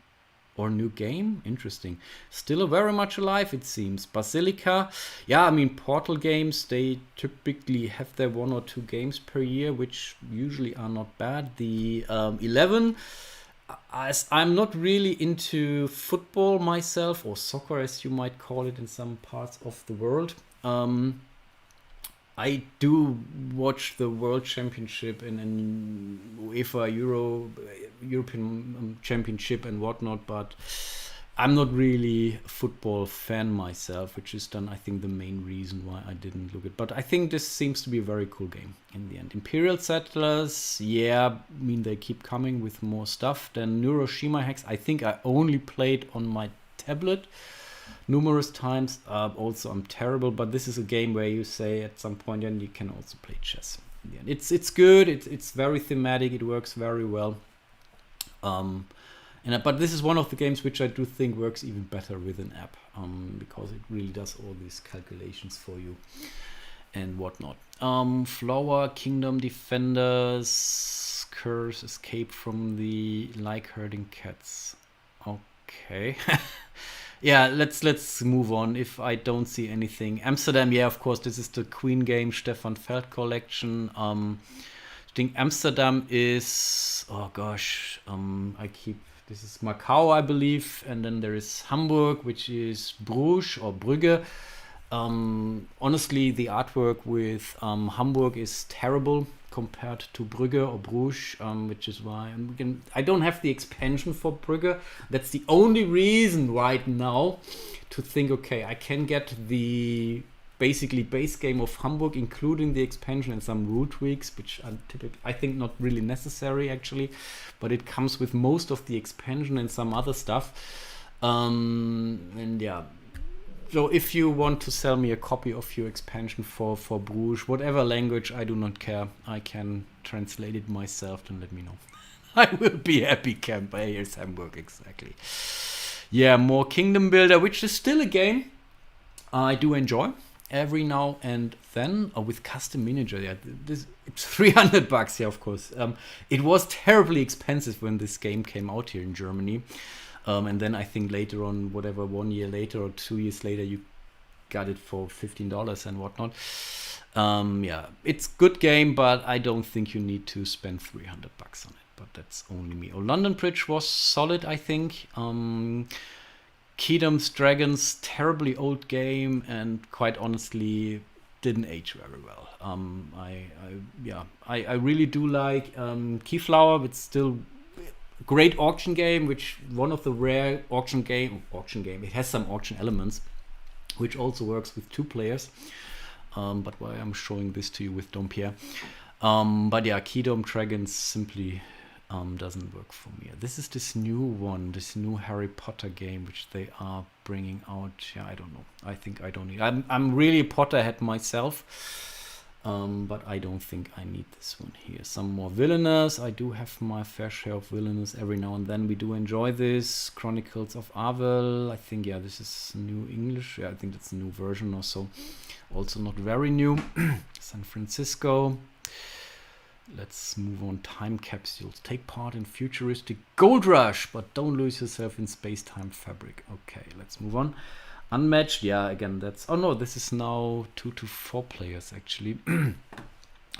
Or new game? Interesting. Still very much alive, it seems. Basilica. Yeah, I mean, Portal games, they typically have their 1 or 2 games per year, which usually are not bad. The 11, as I'm not really into football myself, or soccer as you might call it in some parts of the world. I do watch the World Championship and UEFA European Championship and whatnot, but I'm not really a football fan myself, which is then I think the main reason why I didn't look at. But I think this seems to be a very cool game in the end. Imperial Settlers, yeah, I mean they keep coming with more stuff. Then Neuroshima Hex, I think I only played on my tablet numerous times. Also, I'm terrible, but this is a game where you say at some point, and you can also play chess. It's good. It's very thematic. It works very well. But this is one of the games which I do think works even better with an app, because it really does all these calculations for you and whatnot. Flower Kingdom Defenders, Curse, Escape from the Like Herding Cats. Okay. Yeah, let's move on if I don't see anything. Amsterdam, yeah, of course, this is the Queen game, Stefan Feld collection. I think Amsterdam is, oh gosh, this is Macau, I believe, and then there is Hamburg, which is Bruges or Brügge. Honestly, the artwork with Hamburg is terrible compared to Brügge or Bruges, which is why I don't have the expansion for Brügge. That's the only reason right now to think, okay, I can get the basically base game of Hamburg, including the expansion and some rule tweaks, which are I think not really necessary actually, but it comes with most of the expansion and some other stuff. And yeah. So if you want to sell me a copy of your expansion for Bruges, whatever language, I do not care. I can translate it myself and let me know. I will be happy, Camp. Here's Hamburg, exactly. Yeah, more Kingdom Builder, which is still a game I do enjoy every now and then. With custom miniature, yeah, it's $300, yeah, of course. It was terribly expensive when this game came out here in Germany. And then I think later on, 1 year later or 2 years later, you got it for $15 and whatnot. Yeah, it's good game, but I don't think you need to spend $300 on it. But that's only me. Oh, London Bridge was solid, I think. Kingdoms Dragons, terribly old game, and quite honestly, didn't age very well. I really do like Keyflower. It's still great auction game, which one of the rare auction game. It has some auction elements, which also works with 2 players. But why I'm showing this to you with Dompierre. But yeah, Kingdom Dragons simply doesn't work for me. This is this new Harry Potter game, which they are bringing out. Yeah, I don't know. I think I don't need. I'm really a Potterhead myself. But I don't think I need this one here. Some more Villainous. I do have my fair share of Villainous every now and then. We do enjoy this. Chronicles of Arvel. I think, yeah, this is new English. Yeah, I think that's a new version or so. Also not very new. San Francisco. Let's move on. Time capsules. Take part in futuristic gold rush, but don't lose yourself in space-time fabric. Okay, let's move on. Unmatched, yeah, again, that's... Oh no, this is now 2 to 4 players, actually.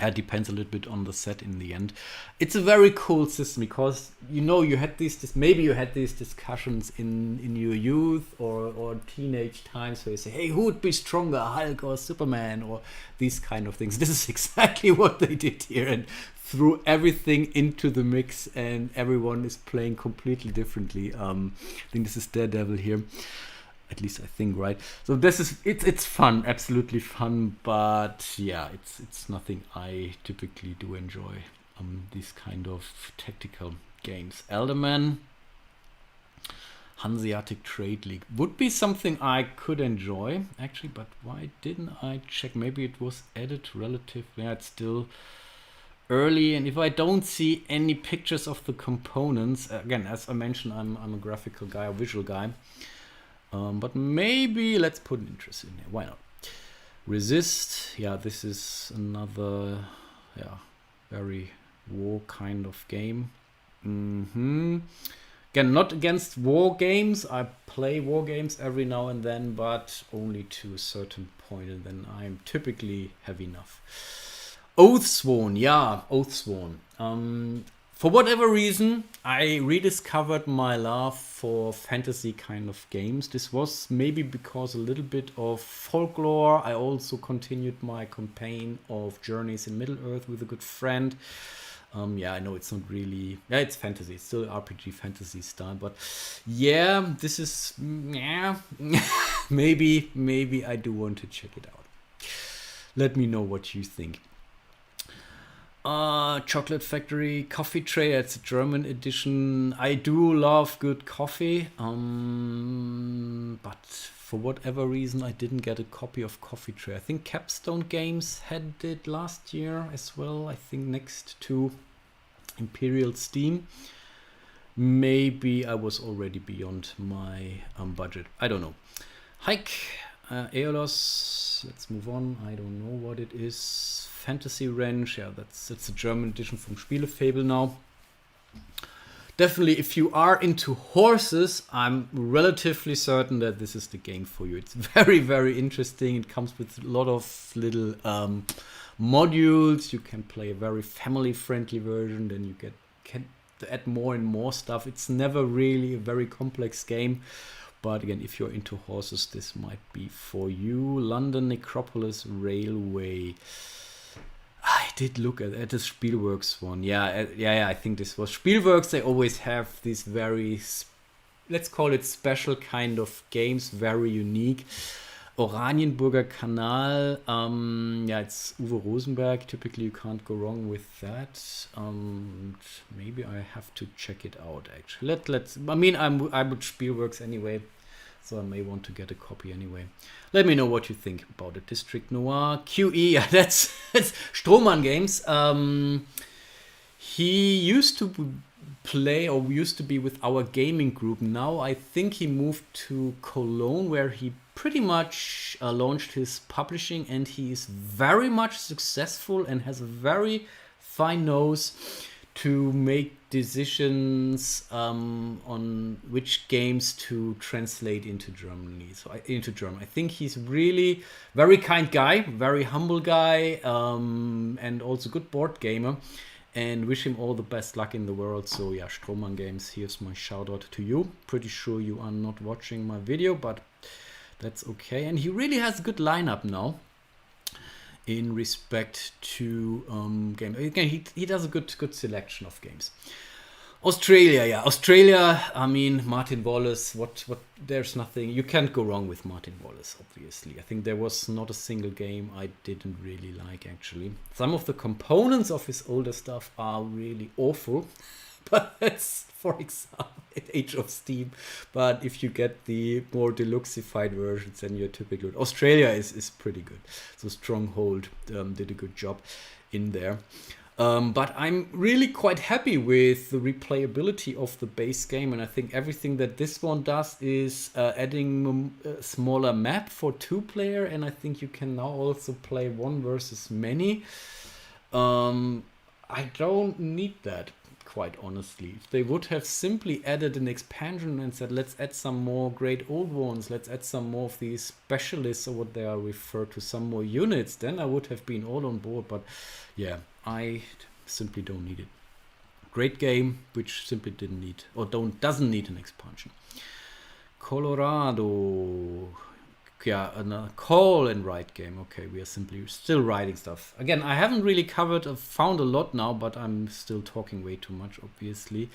It depends a little bit on the set in the end. It's a very cool system because you had maybe you had these discussions in your youth or teenage times where you say, hey, who would be stronger, Hulk or Superman, or these kind of things. This is exactly what they did here, and threw everything into the mix, and everyone is playing completely differently. I think this is Daredevil here. At least I think, right? So this is it's fun, absolutely fun, but yeah, it's nothing I typically do enjoy. These kind of tactical games. Elderman, Hanseatic Trade League would be something I could enjoy actually, but why didn't I check? Maybe it was added relative. Yeah, it's still early, and if I don't see any pictures of the components, again, as I mentioned, I'm a graphical guy, a visual guy. But maybe let's put an interest in here. Why not? Resist. Yeah, this is another very war kind of game. Again, not against war games. I play war games every now and then, but only to a certain point, and then I'm typically have enough. Oathsworn. Yeah, Oathsworn. For whatever reason, I rediscovered my love for fantasy kind of games. This was maybe because a little bit of folklore. I also continued my campaign of Journeys in Middle-earth with a good friend. Yeah, I know it's not really... Yeah, it's fantasy. It's still RPG fantasy style. But yeah, this is... Yeah, maybe I do want to check it out. Let me know what you think. Chocolate Factory Coffee Tray. It's a German edition. I do love good coffee, but for whatever reason I didn't get a copy of Coffee Tray. I think Capstone Games had it last year as well, I think next to Imperial Steam. Maybe I was already beyond my budget, I don't know. Hike, Aeolos, let's move on. I don't know what it is. Fantasy Ranch, yeah, that's a German edition from Spielefable now. Definitely, if you are into horses, I'm relatively certain that this is the game for you. It's very, very interesting. It comes with a lot of little modules. You can play a very family-friendly version. Then you can add more and more stuff. It's never really a very complex game. But again, if you're into horses, this might be for you. London Necropolis Railway. I did look at the Spielworks one. Yeah, I think this was Spielworks. They always have these very, let's call it special kind of games, very unique. Oranienburger Kanal. Yeah, it's Uwe Rosenberg. Typically, you can't go wrong with that. Maybe I have to check it out. Actually, let's. I mean, I'm with Spielworks anyway, so I may want to get a copy anyway. Let me know what you think about it. District Noir, QE, yeah, that's Strohmann Games. He used to play, or used to be with our gaming group. Now I think he moved to Cologne, where he pretty much launched his publishing, and he is very much successful and has a very fine nose to make decisions on which games to translate into Germany. Into German. I think he's really very kind guy, very humble guy, and also good board gamer. And wish him all the best luck in the world. So yeah, Strohmann Games, here's my shout out to you. Pretty sure you are not watching my video, but that's okay. And he really has a good lineup now in respect to games. Again, he does a good selection of games. Australia, yeah, Australia. I mean, Martin Wallace. What? There's nothing. You can't go wrong with Martin Wallace. Obviously, I think there was not a single game I didn't really like. Actually, some of the components of his older stuff are really awful, but that's, for example, Age of Steam. But if you get the more deluxeified versions, then you're typically good. Australia is pretty good. So Stronghold did a good job in there. But I'm really quite happy with the replayability of the base game, and I think everything that this one does is adding a smaller map for 2-player, and I think you can now also play 1 versus many. I don't need that, quite honestly. If they would have simply added an expansion and said, let's add some more great old ones, let's add some more of these specialists or what they are referred to, some more units, then I would have been all on board. But yeah, I simply don't need it. Great game, which simply didn't need or doesn't need an expansion. Colorado. Yeah, a call and write game. Okay, we are simply still writing stuff. Again, I haven't really found a lot now, but I'm still talking way too much, obviously.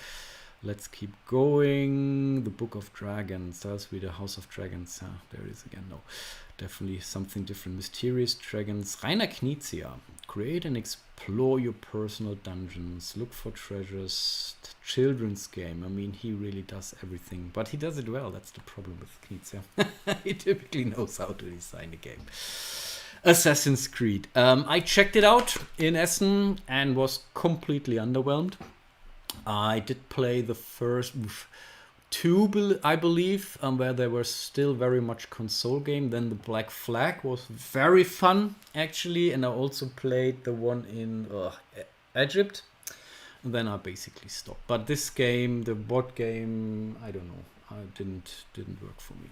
Let's keep going. The Book of Dragons. That's really the House of Dragons. There it is again. No, definitely something different. Mysterious Dragons. Rainer Knizia. Create and explore your personal dungeons. Look for treasures. Children's game. I mean, he really does everything, but he does it well. That's the problem with Knizia. He typically knows how to design a game. Assassin's Creed. I checked it out in Essen and was completely underwhelmed. I did play the first two, I believe, where they were still very much console game. Then the Black Flag was very fun, actually. And I also played the one in Egypt. And then I basically stopped. But this game, the board game, I don't know. Didn't work for me.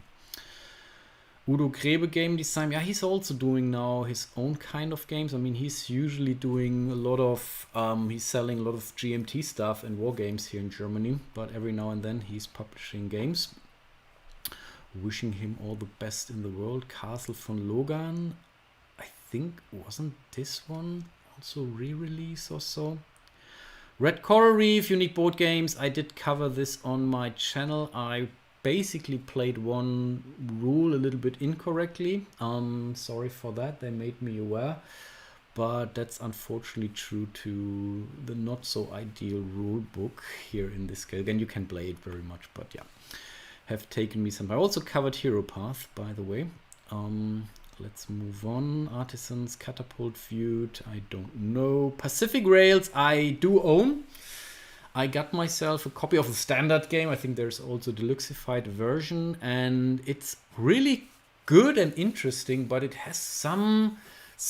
Udo Grebe game design. Yeah, he's also doing now his own kind of games. I mean, he's usually doing a lot of, he's selling a lot of GMT stuff and war games here in Germany. But every now and then he's publishing games. Wishing him all the best in the world. Castle von Logan. I think, wasn't this one also re-release or so? Red Coral Reef, Unique Board Games. I did cover this on my channel. I basically played one rule a little bit incorrectly. Sorry for that. They made me aware. But that's unfortunately true to the not so ideal rule book here in this case. Again, you can play it very much, but yeah. Have taken me some. I also covered Hero Path, by the way. Let's move on. Artisans, Catapult Feud, I don't know. Pacific Rails, I do own. I got myself a copy of the standard game. I think there's also a deluxified version. And it's really good and interesting, but it has some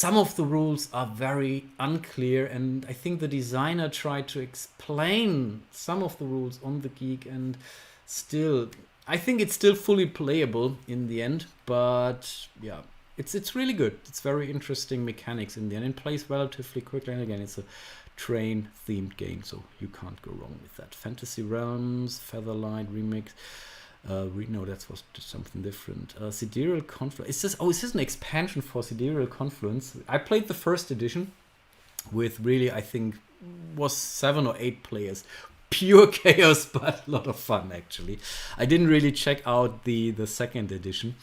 of the rules are very unclear. And I think the designer tried to explain some of the rules on the Geek. And still, I think it's still fully playable in the end. But yeah. It's really good. It's very interesting mechanics in the end. It plays relatively quickly. And again, it's a train-themed game, so you can't go wrong with that. Fantasy Realms, Featherlight Remix. No, that was something different. Sidereal Confluence. Is this an expansion for Sidereal Confluence? I played the first edition with really, I think, was 7 or 8 players. Pure chaos, but a lot of fun, actually. I didn't really check out the second edition.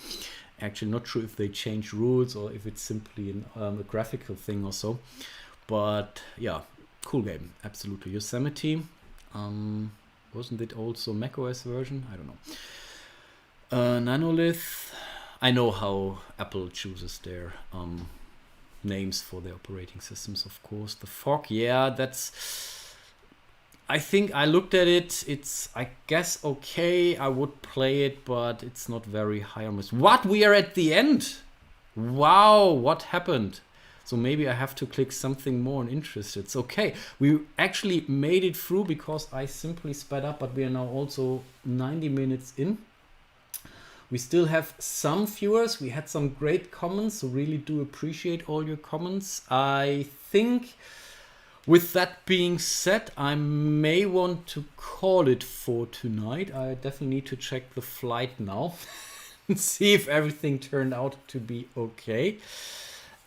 Actually, not sure if they changed rules or if it's simply a graphical thing or so. But yeah, cool game, absolutely. Yosemite, wasn't it also macOS version? I don't know. Nanolith, I know how Apple chooses their names for their operating systems, of course. The Fog, yeah, that's... I think I looked at it. It's, I guess, okay. I would play it, but it's not very high on my... What? We are at the end? Wow, what happened? So maybe I have to click something more interested. It's okay. We actually made it through because I simply sped up, but we are now also 90 minutes in. We still have some viewers. We had some great comments, so really do appreciate all your comments. I think... With that being said, I may want to call it for tonight. I definitely need to check the flight now and see if everything turned out to be okay.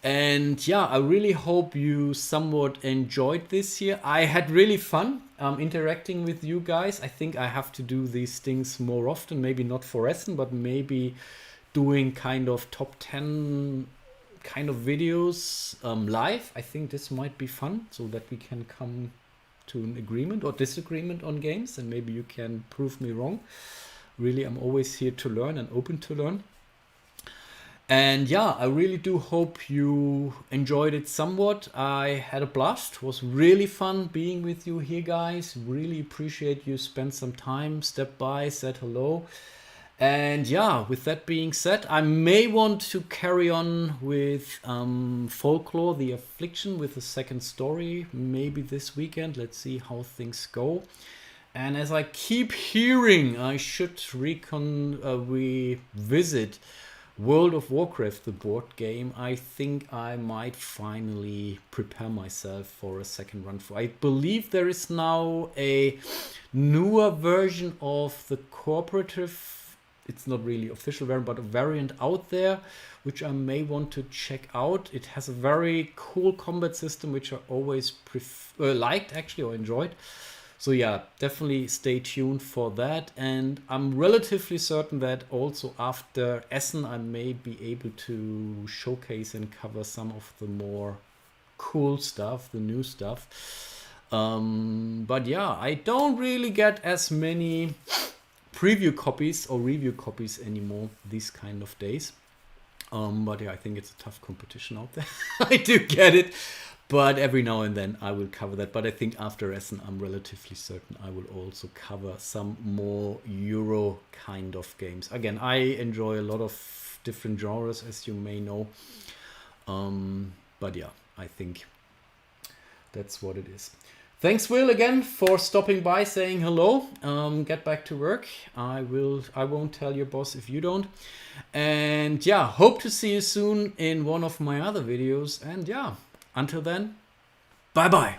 And yeah, I really hope you somewhat enjoyed this here. I had really fun interacting with you guys. I think I have to do these things more often. Maybe not for Essen, but maybe doing kind of top 10 kind of videos live. I think this might be fun so that we can come to an agreement or disagreement on games, and maybe you can prove me wrong. Really, I'm always here to learn and open to learn. And yeah, I really do hope you enjoyed it somewhat. I had a blast. It was really fun being with you here, guys. Really appreciate you spent some time, stepped by, said hello. And yeah, with that being said, I may want to carry on with Folklore, The Affliction, with the second story, maybe this weekend. Let's see how things go. And as I keep hearing, I should revisit World of Warcraft, the board game. I think I might finally prepare myself for a second run for. I believe there is now a newer version of the cooperative. It's not really official variant, but a variant out there, which I may want to check out. It has a very cool combat system, which I always liked actually, or enjoyed. So yeah, definitely stay tuned for that. And I'm relatively certain that also after Essen, I may be able to showcase and cover some of the more cool stuff, the new stuff. But yeah, I don't really get as many preview copies or review copies anymore these kind of days. But yeah, I think it's a tough competition out there. I do get it. But every now and then I will cover that. But I think after Essen, I'm relatively certain I will also cover some more Euro kind of games. Again, I enjoy a lot of different genres, as you may know. But yeah, I think that's what it is. Thanks, Will, again for stopping by, saying hello. Get back to work. I won't tell your boss if you don't. And yeah, hope to see you soon in one of my other videos. And yeah, until then, bye-bye.